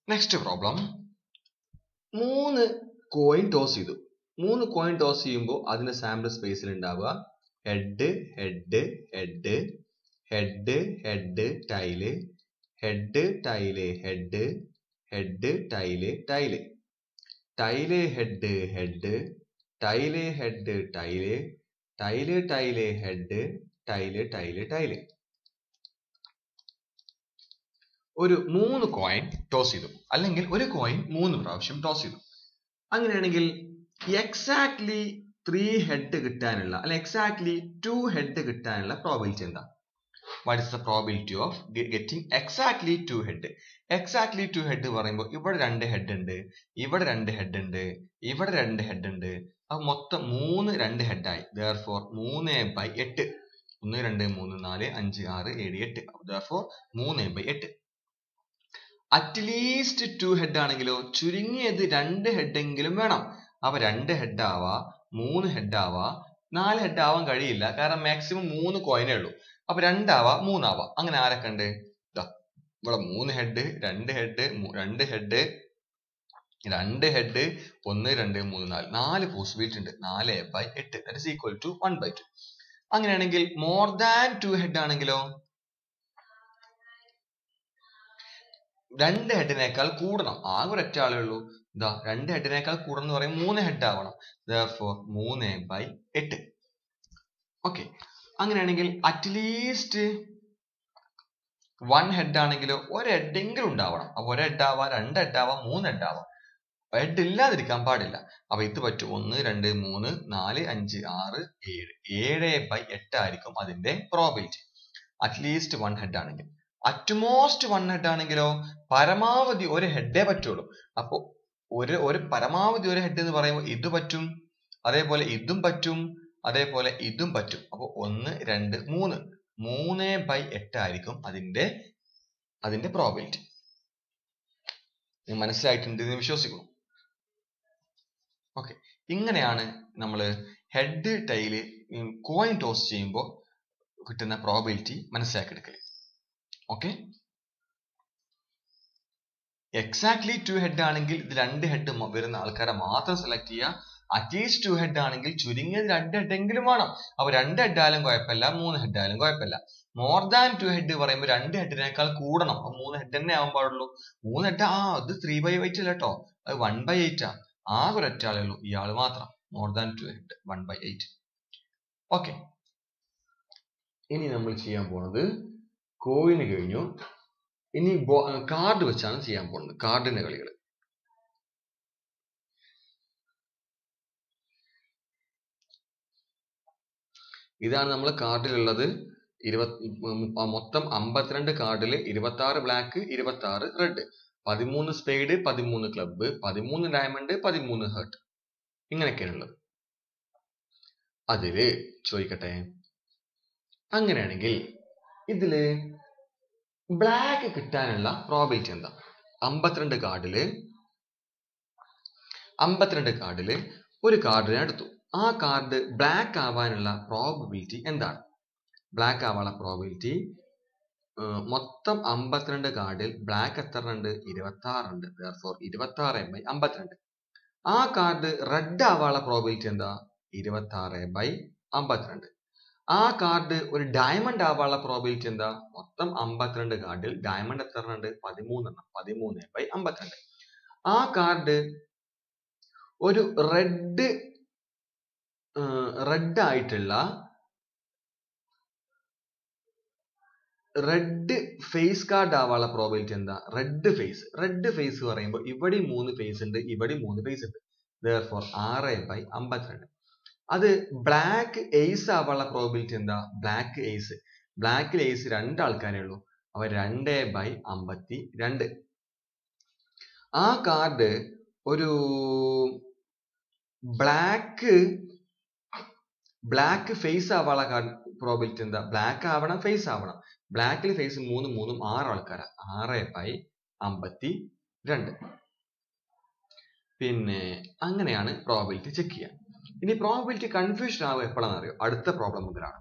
Speaker 1: Next problem. 3 കോയിൻ ടോസ് ചെയ്തു. 3 കോയിൻ ടോസ് ചെയ്യുമ്പോൾ അതിന്റെ സാമ്പിൾ സ്പേസിൽ ഉണ്ടാവുക head head head head head tile head tile head head tail tile tail head head tile head tail tile tail head tail tile tile. ഒരു 3 coin toss ചെയ്തു, അല്ലെങ്കിൽ ഒരു coin 3 പ്രാവശ്യം ടോസ് ചെയ്തു. അങ്ങനെയാണെങ്കിൽ എക്സാക്ട്ലി 3 ഹെഡ് കിട്ടാനുള്ള, അല്ലെങ്കിൽ എക്സാക്ട്ലി 2 ഹെഡ് കിട്ടാനുള്ള പ്രോബിലിറ്റി എന്താ? What is the probability of getting exactly 2 head? Exactly 2 head പറയുമ്പോൾ ഇവിടെ 2 ഹെഡ് ഉണ്ട്, ഇവിടെ 2 ഹെഡ് ഉണ്ട്, ഇവിടെ 2 ഹെഡ് ഉണ്ട്. അപ്പൊ മൊത്തം 3 2 ഹെഡായി. therefore 3/8. 1 2 3 4 5 6 7 8. therefore 3/8. അറ്റ്ലീസ്റ്റ് 2 ഹെഡ് ആണെങ്കിലോ ചുരുങ്ങിയത് 2 ഹെഡ് എങ്കിലും വേണം. അപ്പൊ 2 ഹെഡ് ആവാ, 3 ഹെഡ് ആവാ, 4 ഹെഡ് ആവാൻ കഴിയില്ല, കാരണം മാക്സിമം 3 കോയിനേ ഉള്ളൂ. അപ്പൊ 2 ആവാ, 3 ആവാ. അങ്ങനെ ആരൊക്കെ ഉണ്ട്? ഇവിടെ 3 head, 2 head, 2 head, 2 head, 1 2 3 4 4 possibility ഉണ്ട്. 4/8 that is equal to 1/2. അങ്ങനെയാണെങ്കിൽ മോർ ദാൻ 2 ഹെഡ് ആണെങ്കിലോ 2 ഹെഡിനേക്കാൾ കൂടണം. ആകെ ഒരൊറ്റ ആളേ ഉള്ളൂ. 2 ഹെഡിനേക്കാൾ കൂടണം എന്ന് പറയും 3 ഹെഡ് ആവണം. therefore 3/8. ഓക്കെ. അങ്ങനെയാണെങ്കിൽ അറ്റ്ലീസ്റ്റ് 1 ഹെഡ് ആണെങ്കിലോ ഒരു ഹെഡ് എങ്കിലും ഉണ്ടാവണം. അപ്പൊ 1 ഹെഡ് ആവാം, 2 ഹെഡ് ആവാം, 3 ഹെഡ് ആവാം. ഹെഡ് ഇല്ലാതിരിക്കാൻ പാടില്ല. അപ്പൊ ഇത് പറ്റും. 1 2 3 4 5 6 7 7/8 ആയിരിക്കും അതിന്റെ പ്രോബിലിറ്റി. അറ്റ്ലീസ്റ്റ് 1 ഹെഡ് ആണെങ്കിൽ. അറ്റ്മോസ്റ്റ് 1 ഹെഡ് ആണെങ്കിലോ പരമാവധി ഒരു ഹെഡേ പറ്റുള്ളൂ. അപ്പൊ ഒരു പരമാവധി ഒരു ഹെഡ് എന്ന് പറയുമ്പോൾ ഇത് പറ്റും, അതേപോലെ ഇതും പറ്റും, അതേപോലെ ഇതും പറ്റും. അപ്പൊ 1 2 3 3/8 ആയിരിക്കും അതിന്റെ പ്രോബിലിറ്റി. മനസ്സിലായിട്ടുണ്ട് എന്ന് വിശ്വസിക്കുന്നു. ഓക്കെ. ഇങ്ങനെയാണ് നമ്മൾ ഹെഡ് ടൈല് കോയിൻ ടോസ് ചെയ്യുമ്പോൾ കിട്ടുന്ന പ്രോബിലിറ്റി മനസ്സിലാക്കിയെടുക്കല്. ഓക്കെ. എക്സാക്ട്ലി 2 ഹെഡ് ആണെങ്കിൽ ഇത് 2 ഹെഡ് വരുന്ന ആൾക്കാരെ മാത്രം സെലക്ട് ചെയ്യുക. അറ്റ്ലീസ്റ്റ് 2 ഹെഡ് ആണെങ്കിൽ ചുരുങ്ങിയത് 2 ഹെഡ് എങ്കിലും വേണം. അപ്പൊ 2 ഹെഡ് ആയാലും കുഴപ്പമില്ല, 3 ഹെഡ് ആയാലും കുഴപ്പമില്ല. മോർ ദാൻ 2 ഹെഡ് പറയുമ്പോൾ 2 ഹെഡിനേക്കാൾ കൂടണം. അപ്പൊ 3 ഹെഡ് തന്നെ ആവാൻ പാടുള്ളൂ. 3 ഹെഡ് അത് 3/8 അല്ല കേട്ടോ, അത് 1/8 ആ. ആകെ ഒരൊറ്റ ആളേ ഉള്ളൂ, ഇയാള് മാത്രം. More than 2 head 1/8. ഓക്കെ, ഇനി നമ്മൾ ചെയ്യാൻ പോണത് കോയിന് കഴിഞ്ഞു. ഇനി കാർഡ് വെച്ചാണ് ചെയ്യാൻ പോകുന്നത്, കാർഡിന്റെ കളികൾ. ഇതാണ് നമ്മൾ കാർഡിലുള്ളത്. മൊത്തം 52 കാർഡിൽ 26 black, 26 red, 13 spade, 13 club, 13 diamond, 13 heart, ഇങ്ങനെയൊക്കെയാണുള്ളത്. അതില് ചോദിക്കട്ടെ, അങ്ങനെയാണെങ്കിൽ ഇതില് ബ്ലാക്ക് കിട്ടാനുള്ള പ്രോബിലിറ്റി എന്താ? 52 കാർഡില് ഒരു കാർഡ് ഞാൻ എടുത്തു. ആ കാർഡ് ബ്ലാക്ക് ആവാനുള്ള പ്രോബിലിറ്റി എന്താണ്? ബ്ലാക്ക് ആവാനുള്ള പ്രോബിലിറ്റി മൊത്തം 52 കാർഡിൽ ബ്ലാക്ക് എത്ര ഉണ്ട്? 26 ഉണ്ട്. 26/52. ആ കാർഡ് റെഡ് ആവാനുള്ള പ്രോബിലിറ്റി എന്താ? 26/52. ആ കാർഡ് ഒരു ഡയമണ്ട് ആവാനുള്ള പ്രോബിലിറ്റി എന്താ? മൊത്തം 52 കാർഡിൽ ഡയമണ്ട് എത്ര ഉണ്ട്? 13 എണ്ണം. 13/52. ആ കാർഡ് ഒരു റെഡ് ആയിട്ടുള്ള റെഡ് ഫേസ് കാർഡ് ആവാനുള്ള പ്രോബിലിറ്റി എന്താ? റെഡ് ഫേസ് പറയുമ്പോൾ ഇവിടെ 3 ഫേസ് ഉണ്ട്, ഇവിടെ 3 ഫേസ് ഉണ്ട്. therefore 6/52. അത് ബ്ലാക്ക് എയ്സ് ആവാനുള്ള പ്രോബിലിറ്റി എന്താ? ബ്ലാക്കിൽ എയ്സ് 2 ആൾക്കാരേ ഉള്ളൂ. അവ 2/52. ആ കാർഡ് ഒരു ബ്ലാക്ക് ഫേസ് ആവാനുള്ള പ്രോബിലിറ്റി എന്താ? ബ്ലാക്ക് ആവണം, ഫേസ് ആവണം. ബ്ലാക്കിൽ ഫേസ് 3 6 ആൾക്കാരാ. 6/52. പിന്നെ അങ്ങനെയാണ് പ്രോബിലിറ്റി ചെക്ക് ചെയ്യുക. ഇനി പ്രോബിലിറ്റി കൺഫ്യൂഷൻ ആവുക എപ്പോഴാണെന്ന് അറിയോ? അടുത്ത പ്രോബ്ലം മുതലാണ്.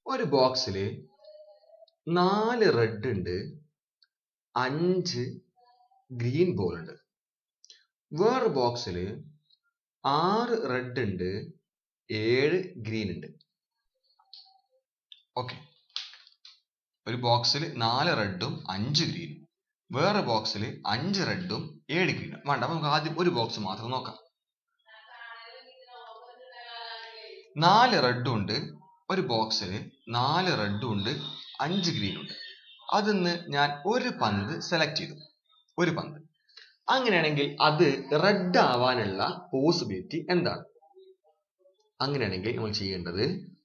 Speaker 1: ഒരു ബോക്സിൽ 4 റെഡ് ഉണ്ട്, 5 ഗ്രീൻ ബോൾ ഉണ്ട്. വേറെ ബോക്സിൽ 6 റെഡ് ഉണ്ട്, 7 ഗ്രീൻ ഉണ്ട്. ഓക്കെ, ഒരു ബോക്സിൽ 4 റെഡും 5 ഗ്രീനും, വേറെ ബോക്സിൽ 5 റെഡും 7 ഗ്രീനും. വേണ്ട, നമുക്ക് ആദ്യം ഒരു ബോക്സ് മാത്രം നോക്കാം. 4 റെഡും ഉണ്ട്, ഒരു ബോക്സിൽ 4 റെഡും ഉണ്ട്, 5 ഗ്രീനും ഉണ്ട്. അതിന്ന് ഞാൻ ഒരു പന്ത് സെലക്ട് ചെയ്തു, ഒരു പന്ത്. അങ്ങനെയാണെങ്കിൽ അത് റെഡ് ആവാനുള്ള പോസിബിലിറ്റി എന്താണ്? അങ്ങനെയാണെങ്കിൽ നമ്മൾ ചെയ്യേണ്ടത്,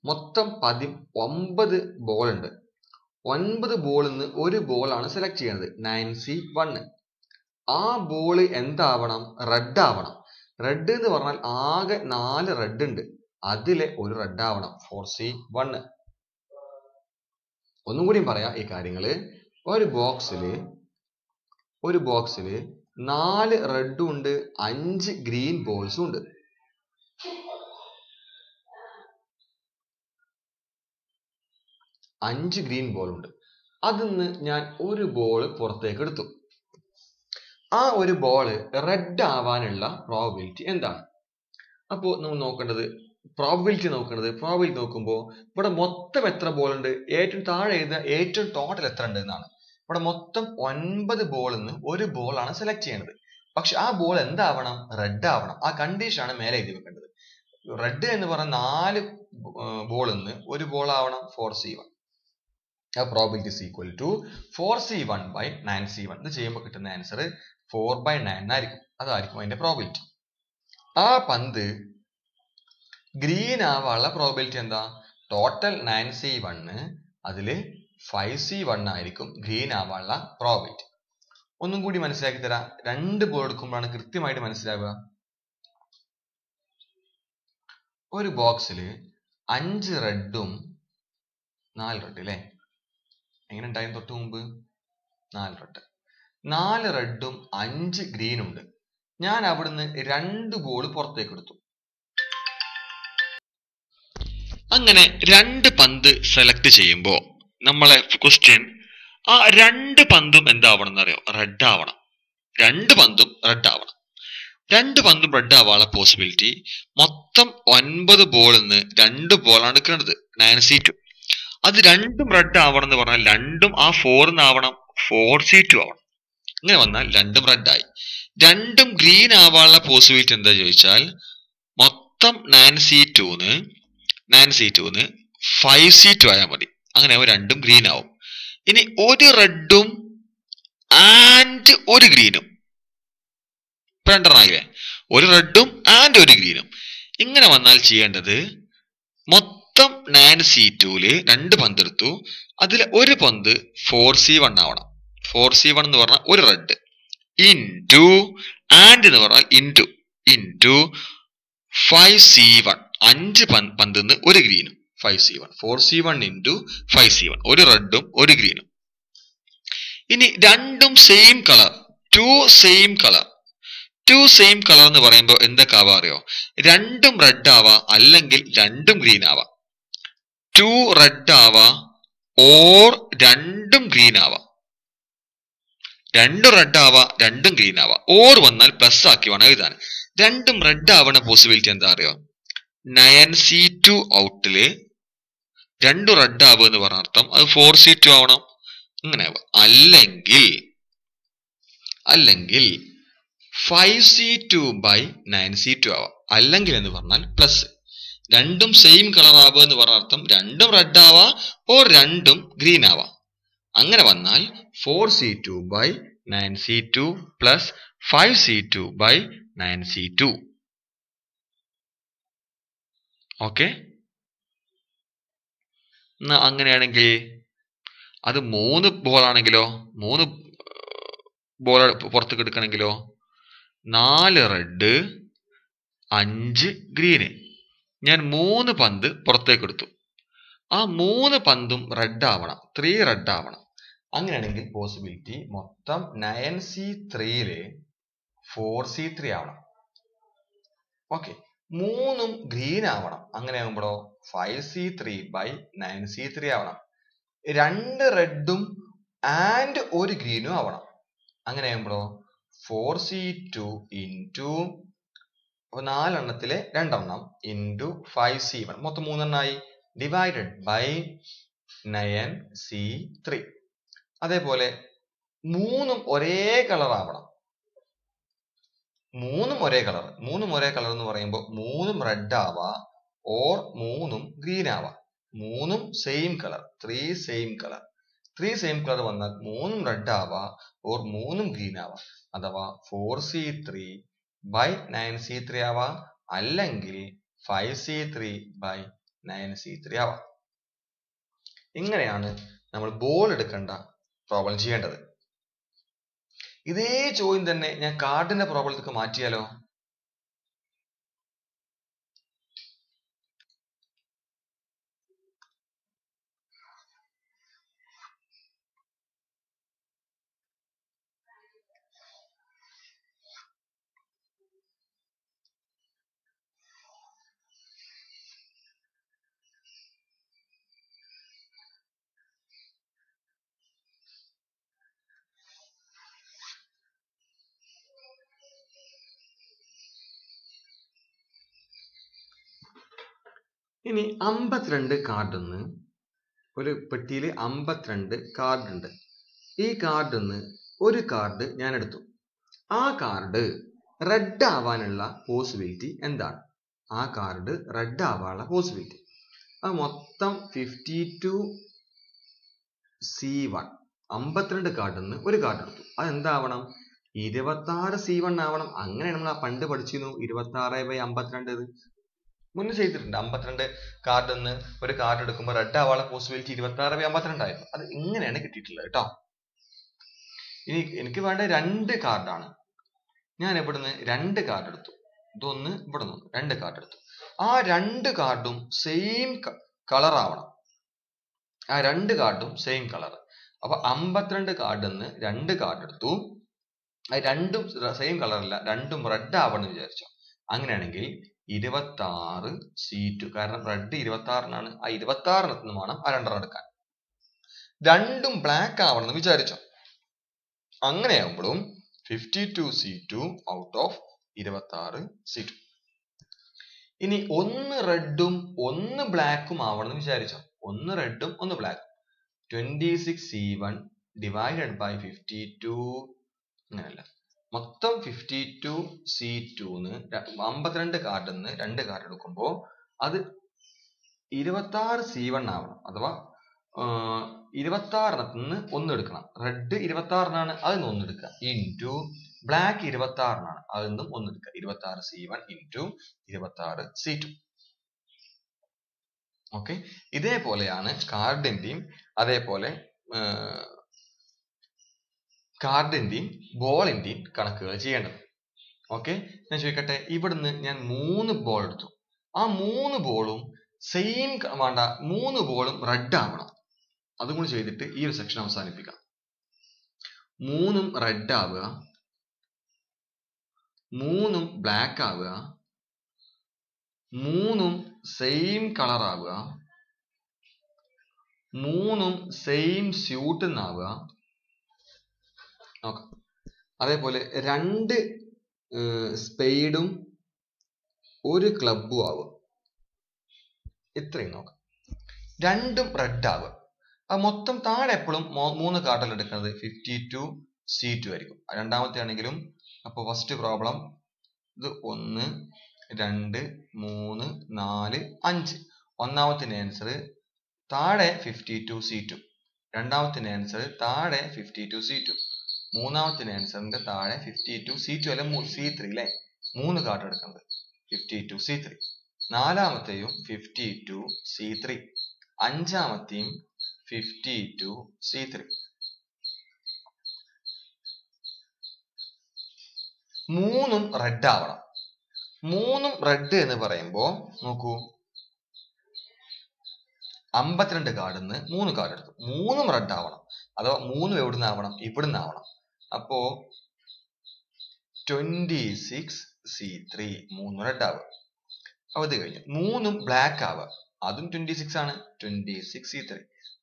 Speaker 1: മൊത്തം 9 ബോൾ ഉണ്ട്. 9 ബോളിൽ നിന്ന് ഒരു ബോളാണ് സെലക്ട് ചെയ്യുന്നത്, 9C1. ആ ബോള് എന്താവണം? റെഡ് ആവണം. റെഡ് എന്ന് പറഞ്ഞാൽ ആകെ 4 റെഡ് ഉണ്ട്, അതിലെ ഒരു റെഡ് ആവണം, 4C1. ഒന്നും കൂടിയും പറയാം ഈ കാര്യങ്ങള്. ഒരു ബോക്സില് 4 റെഡും ഉണ്ട്, 5 ഗ്രീൻ ബോൾസും ഉണ്ട്. അഞ്ച് ഗ്രീൻ ബോൾ ഉണ്ട്. അതിന്ന് ഞാൻ ഒരു ബോൾ പുറത്തേക്ക് എടുത്തു. ആ ഒരു ബോള് റെഡ് ആവാനുള്ള പ്രോബിലിറ്റി എന്താണ്? അപ്പോൾ നമ്മൾ നോക്കേണ്ടത് പ്രോബിലിറ്റി നോക്കുമ്പോൾ ഇവിടെ മൊത്തം എത്ര ബോൾ ഉണ്ട്? ഏറ്റവും താഴെ എഴുതുക ഏറ്റവും ടോട്ടൽ എത്ര ഉണ്ട് എന്നാണ്. ഇവിടെ മൊത്തം 9 ബോളിൽ നിന്ന് ഒരു ബോളാണ് സെലക്ട് ചെയ്യേണ്ടത്. പക്ഷെ ആ ബോൾ എന്താവണം? റെഡ് ആവണം. ആ കണ്ടീഷനാണ് മേലെ എഴുതി വെക്കേണ്ടത്. റെഡ് എന്ന് പറഞ്ഞ 4 ബോളിൽ നിന്ന് ഒരു ബോൾ ആവണം, 4C1. ആ probability is equal to 4C1/9C1. ഇത് ചെയ്യുമ്പോൾ കിട്ടുന്ന ആൻസർ 4/9 ആയിരിക്കും. അതായിരിക്കും അതിന്റെ പ്രോബിലിറ്റി. ആ പന്ത് ഗ്രീൻ ആവാനുള്ള പ്രോബിലിറ്റി എന്താ? ടോട്ടൽ 9C1, അതില് 5C1 ആയിരിക്കും ഗ്രീൻ ആവാനുള്ള പ്രോബിലിറ്റി. ഒന്നും കൂടി മനസ്സിലാക്കി തരാം. 2 ബോൾ എടുക്കുമ്പോഴാണ് കൃത്യമായിട്ട് മനസ്സിലാവുക. ഒരു ബോക്സിൽ 5 റെഡും 4 റെഡ് അല്ലേ, എങ്ങനെ ഉണ്ടായി തൊട്ട് മുമ്പ്? 4 റെഡ്, 4 റെഡും 5 ഗ്രീനും ഉണ്ട്. ഞാൻ അവിടുന്ന് 2 ബോൾ പുറത്തേക്ക് എടുത്തു. അങ്ങനെ 2 പന്ത് സെലക്ട് ചെയ്യുമ്പോ നമ്മളെ ക്വസ്റ്റ്യൻ ആ 2 പന്തും എന്താവണം എന്നറിയോ? റെഡ് ആവണം. 2 പന്തും റെഡ് ആവണം. 2 പന്തും റെഡ് ആവാനുള്ള പോസിബിലിറ്റി മൊത്തം 9 ബോളിൽ നിന്ന് 2 ബോളാണ് എടുക്കേണ്ടത്, 9C2. അത് 2ഉം റെഡ് ആവണം എന്ന് പറഞ്ഞാൽ 2ഉം ആ 4 ആവണം, 4C2 ആവണം. ഇങ്ങനെ വന്നാൽ 2ഉം റെഡ് ആയി. 2ഉം ഗ്രീൻ ആവാനുള്ള പോസിബിലിറ്റി എന്താ ചോദിച്ചാൽ മൊത്തം 9C2ന്ന് 5C2 ആയാൽ മതി. അങ്ങനെ 2ഉം ഗ്രീൻ ആവും. ഇനി ഒരു റെഡും ആൻഡ് ഒരു ഗ്രീനും, 2 ആയില്ലേ? ഒരു റെഡും ആൻഡ് ഒരു ഗ്രീനും. ഇങ്ങനെ വന്നാൽ ചെയ്യേണ്ടത് മൊത്തം 9C2ല് 2 പന്ത് എടുത്തു, അതിൽ ഒരു പന്ത് 4C1 ആവണം. 4C1 എന്ന് പറഞ്ഞാൽ ഒരു റെഡ്, ഇൻറ്റു ആൻഡ് എന്ന് പറഞ്ഞാൽ ഇൻറ്റു 5C1, 5 പന്തിന്ന് ഒരു ഗ്രീനും, 5C1, 4C1 ഇൻറ്റു 5C1, ഒരു റെഡും ഒരു ഗ്രീനും. ഇനി 2ഉം സെയിം കളർ, 2 സെയിം കളർ എന്ന് പറയുമ്പോൾ എന്തൊക്കെ ആവാ അറിയോ? 2ഉം റെഡ് ആവാ, അല്ലെങ്കിൽ 2ഉം ഗ്രീൻ ആവാ. 2 റെഡ് ആവാ ഓർ 2ഉം ഗ്രീൻ ആവാ. 2 റെഡ് ആവാ, 2ഉം ഗ്രീൻ ആവാ. ഓർ വന്നാൽ പ്ലസ് ആക്കി വേണം എഴുതാൻ. 2ഉം റെഡ് ആവണ പോസിബിലിറ്റി എന്താ അറിയോ? 9C2 ഔട്ടില് 2 റെഡ് ആവുക എന്ന് പറഞ്ഞ അർത്ഥം അത് 4C2 ആവണം. ഇങ്ങനെ ആവാം. അല്ലെങ്കിൽ 5C2 by 9C2 ആവാം. അല്ലെങ്കിൽ എന്ന് പറഞ്ഞാൽ പ്ലസ്. 2ഉം സെയിം കളർ ആവുക എന്ന് പറഞ്ഞ അർത്ഥം 2ഉം റെഡ് ആവാ ഓർ 2ഉം ഗ്രീൻ ആവാ. അങ്ങനെ വന്നാൽ 4C2 by 9C2 plus 5C2 by 9C2. Okay, എന്നാ അങ്ങനെയാണെങ്കിൽ അത് 3 ബോളാണെങ്കിലോ, 3 ബോൾ പുറത്തേക്ക് എടുക്കണമെങ്കിലോ 4 റെഡ് 5 ഗ്രീന്. ഞാൻ 3 പന്ത് പുറത്തേക്ക് എടുത്തു. ആ 3 പന്തും റെഡ് ആവണം, 3 റെഡ് ആവണം. അങ്ങനെയാണെങ്കിൽ പോസിബിലിറ്റി മൊത്തം 9C3ല് 4C3 ആവണം. ഓക്കെ, 3ഉം ഗ്രീൻ ആവണം. അങ്ങനെ ആകുമ്പോഴോ 5C3 by 9C3 ആവണം. 2 റെഡും ആൻഡ് ഒരു ഗ്രീനും ആവണം. അങ്ങനെ ആകുമ്പോഴോ 4C2 ഇൻറ്റു 4 എണ്ണത്തിലെ 2 എണ്ണം ഇൻറ്റു 5C1, മൊത്തം 3 എണ്ണമായി, ഡിവൈഡഡ് ബൈ 9C3. അതേപോലെ 3ഉം ഒരേ കളർ ആവണം. 3ഉം ഒരേ കളർ എന്ന് പറയുമ്പോൾ 3ഉം റെഡ് ആവാ ഓർ 3ഉം ഗ്രീൻ ആവാ. 3ഉം സെയിം കളർ, 3 സെയിം കളർ വന്നാൽ 3ഉം റെഡ് ആവാ ഓർ 3ഉം ഗ്രീൻ ആവാ. അഥവാ 4C3 by 9C3 ആവാ, അല്ലെങ്കിൽ 5C3 by 9C3 ആവാ. ഇങ്ങനെയാണ് നമ്മൾ ബോൾ എടുക്കേണ്ട പ്രോബ്ലം ചെയ്യേണ്ടത്. ഇതേ ചോദ്യം തന്നെ ഞാൻ കാർഡിന്റെ പ്രോബ്ലത്തേക്ക് മാറ്റിയാലോ? ഇനി 52 കാർഡിന്ന് ഒരു പെട്ടിയിൽ 52 കാർഡ് ഉണ്ട്. ഈ കാർഡിന്ന് ഒരു കാർഡ് ഞാൻ എടുത്തു. ആ കാർഡ് റെഡ് ആവാനുള്ള പോസിബിലിറ്റി എന്താണ്? ആ കാർഡ് റെഡ് ആവാനുള്ള പോസിബിലിറ്റി അത് മൊത്തം 52C1, 52 കാർഡിന്ന് ഒരു കാർഡ് എടുത്തു. അതെന്താവണം? 26C1 ആവണം. അങ്ങനെ നമ്മൾ ആ പണ്ട് പഠിച്ചിരുന്നു, 26/52 മുന്നേ ചെയ്തിട്ടുണ്ട്. 52 കാർഡിൽ നിന്ന് ഒരു കാർഡ് എടുക്കുമ്പോൾ റെഡ് ആവാനുള്ള പോസിബിലിറ്റി 26/52 ആയിരുന്നു. അത് ഇങ്ങനെയാണ് കിട്ടിയിട്ടുള്ളത് കേട്ടോ. ഇനി എനിക്ക് വേണ്ട 2 കാർഡാണ്. ഞാൻ ഇവിടുന്ന് 2 കാർഡ് എടുത്തു. ഇതൊന്ന് ഇവിടെ നിന്ന് 2 കാർഡ് എടുത്തു. ആ 2 കാർഡും സെയിം കളർ ആവണം. ആ 2 കാർഡും സെയിം കളർ. അപ്പൊ 52 കാർഡിൽ നിന്ന് 2 കാർഡ് എടുത്തു. അത് രണ്ടും സെയിം കളറല്ല, രണ്ടും റെഡ് ആവണം എന്ന് വിചാരിച്ചു. അങ്ങനെയാണെങ്കിൽ 26 C2, കാരണം റെഡ് 26നാണ്, ആ 26 വേണം ആ 2 എടുക്കാൻ. രണ്ടും ബ്ലാക്ക് ആവണം എന്ന് വിചാരിച്ചു. അങ്ങനെയാകുമ്പോഴും 52 C2 ഔട്ട് ഓഫ് 26 C2. ഇനി ഒന്ന് റെഡും ഒന്ന് ബ്ലാക്കും ആവണം എന്ന് വിചാരിച്ചു. ഒന്ന് റെഡും ഒന്ന് ബ്ലാക്കും. 26 C1 ഡിവൈഡഡ് ബൈ 52, അങ്ങനെയല്ല, മൊത്തം 52 C2ന്ന് 52 കാർഡിൽ നിന്ന് 2 കാർഡ് എടുക്കുമ്പോൾ അത് 26 C1 ആവണം. അഥവാ 26 നിന്ന് 1 എടുക്കണം. റെഡ് 26നാണ്, അതിൽ നിന്ന് 1 എടുക്കുക. ഇൻറ്റു ബ്ലാക്ക് 26നാണ്, അതിൽ നിന്നും 1 എടുക്കുക. 26 C1 ഇൻറ്റു 26 C2. ഓക്കെ, ഇതേപോലെയാണ് കാർഡിന്റെയും അതേപോലെ കാർഡിന്റെയും ബോളിന്റെയും കണക്കുകൾ ചെയ്യേണ്ടത്. ഓക്കെ, ഞാൻ ചോദിക്കട്ടെ, ഇവിടുന്ന് ഞാൻ 3 ബോൾ എടുത്തു. ആ 3 ബോളും സെയിം വേണ്ട, 3 ബോളും റെഡ് ആവണം. അതും കൂടി ചെയ്തിട്ട് ഈ ഒരു സെക്ഷൻ അവസാനിപ്പിക്കാം. 3ഉം റെഡ് ആവുക, 3ഉം ബ്ലാക്ക് ആവുക, 3ഉം സെയിം കളർ ആവുക, 3ഉം സെയിം സ്യൂട്ട് എന്നാവുക. നോക്കാം. അതേപോലെ 2 സ്പെയ്ഡും 1 ക്ലബും ആവുക. ഇത്രയും നോക്കാം. രണ്ടും റെഡ് ആവുക. അത് മൊത്തം താഴെ എപ്പോഴും 3 കാർഡല്ല എടുക്കുന്നത്, 52 C2 ആയിരിക്കും. രണ്ടാമത്തെ ആണെങ്കിലും. അപ്പോൾ ഫസ്റ്റ് പ്രോബ്ലം ഇത് 1 2 3 4 5. ഒന്നാമത്തിന്റെ ആൻസർ താഴെ 52 C2, രണ്ടാമത്തിന്റെ ആൻസർ താഴെ 52 C2, മൂന്നാമത്തിന്റെ ആൻസറിന്റെ താഴെ 52 C2 അല്ല C3 അല്ലെ, 3 കാർഡ് എടുക്കുന്നത് 52 C3. നാലാമത്തെയും 52 C3, അഞ്ചാമത്തെയും 52 C3. 3ഉം റെഡ് ആവണം. 3ഉം റെഡ് എന്ന് പറയുമ്പോ നോക്കൂ, 52 കാർഡിൽ നിന്ന് 3 കാർഡ് എടുത്തു. 3ഉം റെഡ് ആവണം. അഥവാ 3ഉം എവിടുന്ന് ആവണം? ഇവിടുന്ന് ആവണം. അപ്പോ 26 C3, 3 റെഡ് ആവുക. അപ്പൊ ഇത് കഴിഞ്ഞു. 3ഉം ബ്ലാക്ക് ആവുക, അതും 26 ആണ്, 26 C3.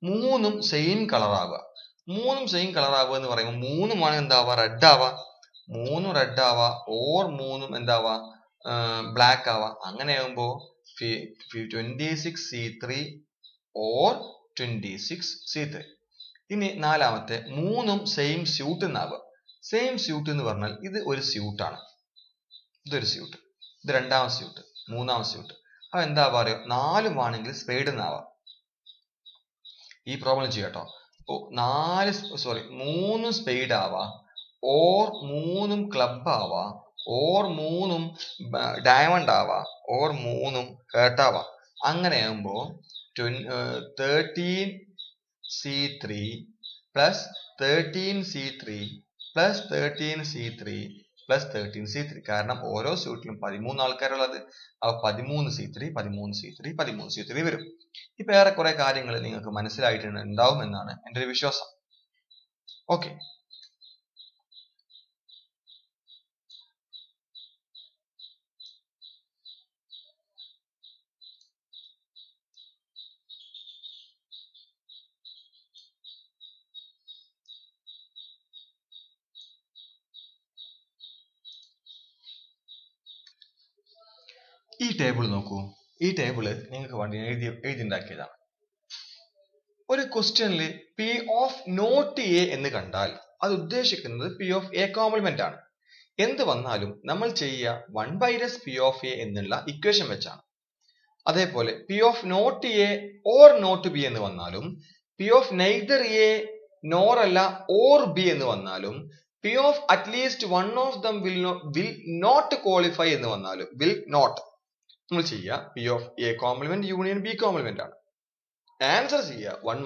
Speaker 1: 3ഉം സെയിം കളർ ആവുക. 3ഉം സെയിം കളർ ആവുക എന്ന് പറയുമ്പോൾ 3ഉം ആണ് എന്താവുക? റെഡ് ആവുക. 3ഉം റെഡ് ആവുക, ഓർ 3ഉം എന്താവുക? ബ്ലാക്ക് ആവുക. അങ്ങനെ ആകുമ്പോ 26 C3 ഓർ 26 C3. ഇനി നാലാമത്തെ 3ഉം സെയിം സ്യൂട്ട് എന്നാവുക. സെയിം സ്യൂട്ട് എന്ന് പറഞ്ഞാൽ ഇത് ഒരു സ്യൂട്ടാണ്, ഇതൊരു സ്യൂട്ട്, ഇത് രണ്ടാമത്തെ സ്യൂട്ട്, മൂന്നാമത്തെ സ്യൂട്ട്. അപ്പൊ എന്താ പറയുക? 4ഉം ആണെങ്കിൽ സ്പെയ്ഡ് എന്നാവാം. ഈ പ്രോബ്ലം ചെയ്യാട്ടോ. അപ്പോ 3ഉം സ്പെയ്ഡ് ആവാ, ഓർ 3ഉം ക്ലബ് ആവാ, ഓർ 3ഉം ഡയമണ്ട് ആവാ, ഓർ 3ഉം ഹേർട്ട് ആവാ. അങ്ങനെ ആകുമ്പോ 13 C3 plus 13 C3 plus 13 C3 plus 13 C3. കാരണം ഓരോ സ്യൂട്ടിലും 13 ആൾക്കാരുള്ളത്. അപ്പൊ 13 C3 13 C3 13 C3 വരും. ഇപ്പൊ ഏറെക്കുറെ കാര്യങ്ങൾ നിങ്ങൾക്ക് മനസ്സിലായിട്ടുണ്ടാവും എന്നാണ് എൻ്റെ ഒരു വിശ്വാസം. ഓക്കെ, ഈ ടേബിൾ നോക്കൂ. ഈ ടേബിള് നിങ്ങൾക്ക് വേണ്ടി എഴുതിണ്ടാക്കിയതാണ്. ഒരു ക്വസ്റ്റ്യനിൽ P ഓഫ് നോട്ട് എ എന്ന് കണ്ടാൽ അത് ഉദ്ദേശിക്കുന്നത് P ഓഫ് എ കോംപ്ലിമെന്റ് ആണ്. എന്ത് വന്നാലും നമ്മൾ ചെയ്യുക 1 P ഓഫ് എ എന്നുള്ള ഇക്വേഷൻ വെച്ചാണ്. അതേപോലെ P of not A or not B എന്ന് വന്നാലും, P of neither A nor അല്ല ഓർ ബി എന്ന് വന്നാലും, P of at least one of them will not qualify എന്ന് വന്നാലും, വിൽ നോട്ട് നമ്മൾ ചെയ്യുക P of A complement union B complement ആണ്. ആൻസർ ചെയ്യുക 1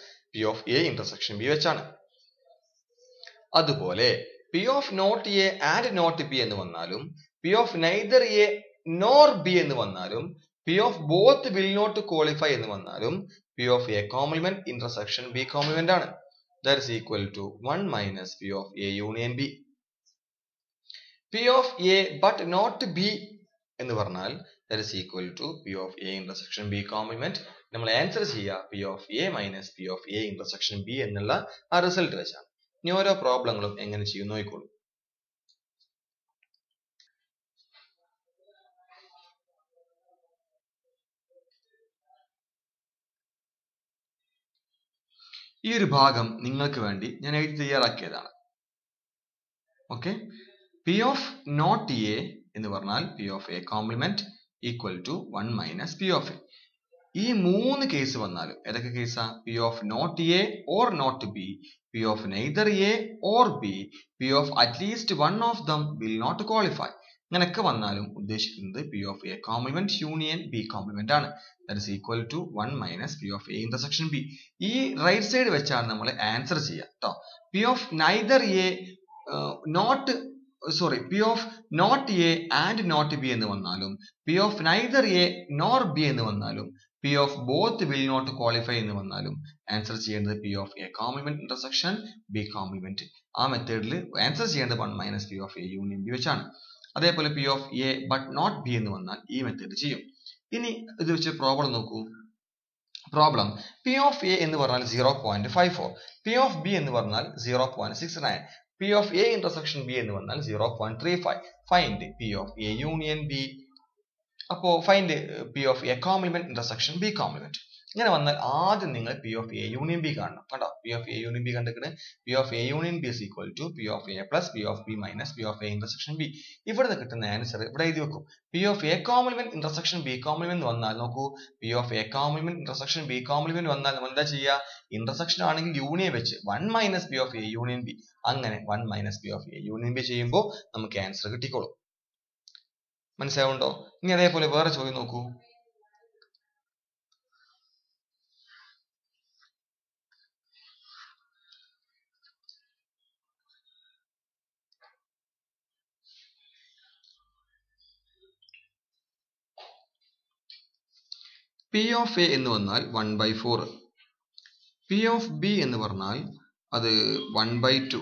Speaker 1: - P of A intersection B വെച്ചാണ്. അതുപോലെ P of not A and not B എന്ന് വന്നാലും, P of neither A nor B എന്ന് വന്നാലും, P of both will not qualify എന്ന് വന്നാലും, P of A complement intersection B complement ആണ്. that is equal to 1 minus P of A union B. P of A but not B എന്ന് പറഞ്ഞാൽ that is equal to P of A intersection B complement. നമ്മൾ answer ചെയ്യുക P of A minus P of A intersection B എന്നുള്ള ആ result വെച്ചാണ്. ഇനി ഓരോ പ്രോബ്ലങ്ങളും എങ്ങനെ ചെയ്യും നോക്കിക്കോളൂ. ഈ ഒരു ഭാഗം നിങ്ങൾക്ക് വേണ്ടി ഞാൻ എഴുതി തയ്യാറാക്കിയതാണ്. Okay, P of not A എന്ന് പറഞ്ഞാൽ P of A complement equal to 1 minus P of A. ഈ മൂന്ന് കേസ് വന്നാലും ഏതൊക്കെ കേസാ? P of not A or not B, P of neither A or B, P of at least one of them will not qualify. അങ്ങനെയൊക്കെ വന്നാലും ഉദ്ദേശിക്കുന്നത് P of A complement union B complement ആണ്. That is equal to 1 minus P of A intersection B. ഈ right side വെച്ചാണ് നമ്മൾ answer ചെയ്യുക കേട്ടോ. P of neither A P of not A and not B എന്ന് വന്നാലും P of neither A nor B എന്ന് വന്നാലും P of both will not qualify എന്ന് വന്നാലും ആൻസർ ചെയ്യേണ്ടത് P of A complement intersection B complement. ആ മെത്തേഡിൽ answer ചെയ്യേണ്ടത് 1 minus P of A union B വെച്ചാണ്. അതേപോലെ P of A but not B എന്ന് വന്നാൽ ഈ മെത്തേഡ് ചെയ്യും. ഇനി ഇത് വെച്ച് പ്രോബ്ലം നോക്കൂ. പ്രോബ്ലം P of A എന്ന് പറഞ്ഞാൽ 0.54, P of B എന്ന് പറഞ്ഞാൽ 0.69, P of A intersection B എന്ന് പറഞ്ഞാൽ 0.35. Find P of A union B. അപ്പോൾ find P of A complement intersection B complement. ഇങ്ങനെ വന്നാൽ ആദ്യം നിങ്ങൾ P of A union B കാണണം. കണ്ടോ, P of A union B കണ്ടിട്ട് P of A union B is equal to P of A plus P of B minus P of A intersection B. ഇവിടുന്ന് കിട്ടുന്ന answer ഇവിടെ എഴുതി വെക്കും. P of A complement intersection B complement വന്നാൽ നോക്കൂ, P of A complement intersection B complement വന്നാൽ നമ്മൾ എന്താ ചെയ്യുക? ഇന്റർസെക്ഷൻ ആണെങ്കിൽ യൂണിയൻ വെച്ച് 1 minus P of A union B, അങ്ങനെ 1 minus P of A union B ചെയ്യുമ്പോൾ നമുക്ക് ആൻസർ കിട്ടിക്കോളും. മനസ്സിലാവുണ്ടോ? ഇനി അതേപോലെ വേറെ ചോദ്യം നോക്കൂ. P of A എന്ന് പറഞ്ഞാൽ 1/4, P of B എന്ന് പറഞ്ഞാൽ അത് 1/2,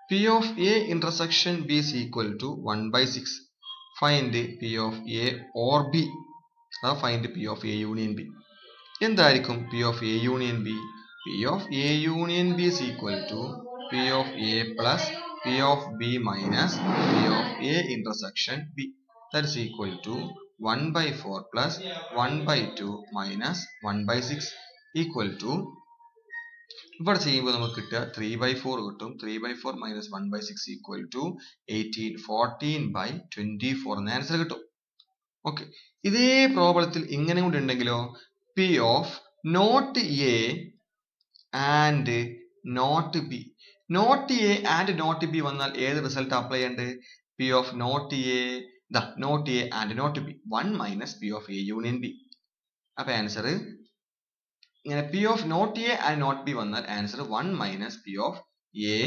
Speaker 1: P of A intersection B is equal to 1/6. Find P of A or B. Find P of A union B. എന്തായിരിക്കും P of A union B? P of A union B is equal to P of A plus P of B minus P of A intersection B. That is equal to 1/4 plus 1/2 minus 1/6 equal to, ഇവിടെ ചെയ്യുമ്പോൾ നമുക്ക് കിട്ടുക 3/4 കിട്ടും. 3/4 minus 1/6 equal to 18, 14/24 എന്ന answer കിട്ടും. Okay, ഇതേ പ്രോബ്ലത്തിൽ ഇങ്ങനെ കൂടി ഉണ്ടെങ്കിലോ, P of not A and not B. Not A and not B വന്നാൽ ഏത് റിസൾട്ട് അപ്ലൈ ചെയ്യേണ്ടത്? P of not A and not B, 1 minus P of A union B. അപ്പൊ ആൻസർ ഇങ്ങനെ P of not A and not B വന്നാൽ answer 1 minus P of A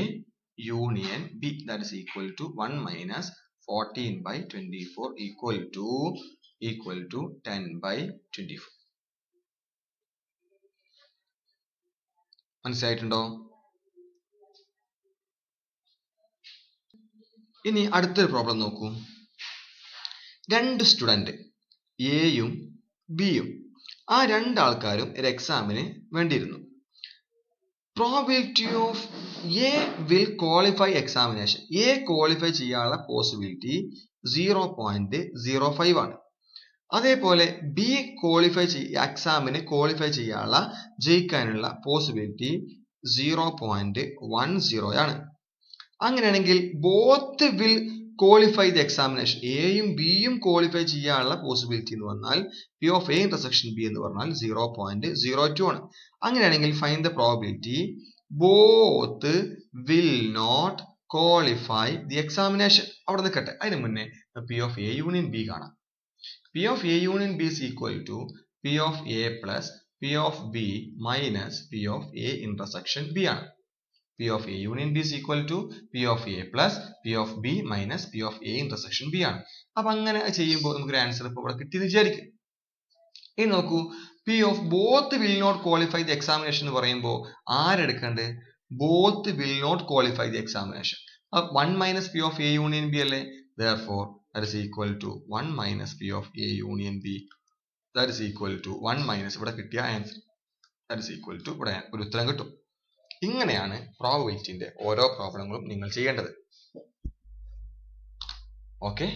Speaker 1: union B, that is equal to 1 minus 14/24 equal to 10/24. മനസ്സിലായിട്ടുണ്ടോ? ഇനി അടുത്തൊരു problem നോക്കൂ. രണ്ട് student എയും ബിയും, ആ രണ്ടാൾക്കാരും ഒരു എക്സാമിന് വേണ്ടിയിരുന്നു. Probability of A will qualify examination, A qualify ചെയ്യാനുള്ള പോസിബിലിറ്റി 0.05 ആണ്. അതേപോലെ ബി എക്സാമിന് ക്വാളിഫൈ ചെയ്യാനുള്ള ജയിക്കാനുള്ള പോസിബിലിറ്റി 0.10 ആണ്. അങ്ങനെയാണെങ്കിൽ both will qualify the examination, എയും ബിയും ക്വാളിഫൈ ചെയ്യാനുള്ള പോസിബിലിറ്റി എന്ന് പറഞ്ഞാൽ P of A intersection B എന്ന് പറഞ്ഞാൽ 0.02 ആണ്. അങ്ങനെയാണെങ്കിൽ find the probability both will not qualify the examination. അവിടെ നിൽക്കട്ടെ, അതിന് മുന്നേ P of A union B കാണാം. P of A union B is equal to P of A plus P of B minus P of A intersection B ആണ്. P of A union B is equal to P of A plus P of B minus P of A intersection B ആണ്. അപ്പൊ അങ്ങനെ ചെയ്യുമ്പോൾ നമുക്കൊരു answer ഇപ്പോൾ ഇവിടെ കിട്ടിയെന്ന് വിചാരിക്കും. ഇനി നോക്കൂ, P of both will not qualify the examination എന്ന് പറയുമ്പോൾ ആരെടുക്കണ്ടേ? Both will not qualify the examination. 1 minus P of A union B അല്ലേ? therefore that is equal to 1 minus p of a union b. that is equal to 1 minus ഇവിടെ കിട്ടിയ answer that is equal to ഇവിടെ ഒരു ഉത്തരം കിട്ടും. ഇങ്ങനെയാണ് പ്രോബബിലിറ്റിന്റെ ഓരോ പ്രോബ്ലങ്ങളും നിങ്ങൾ ചെയ്യേണ്ടത്. ഓക്കെ.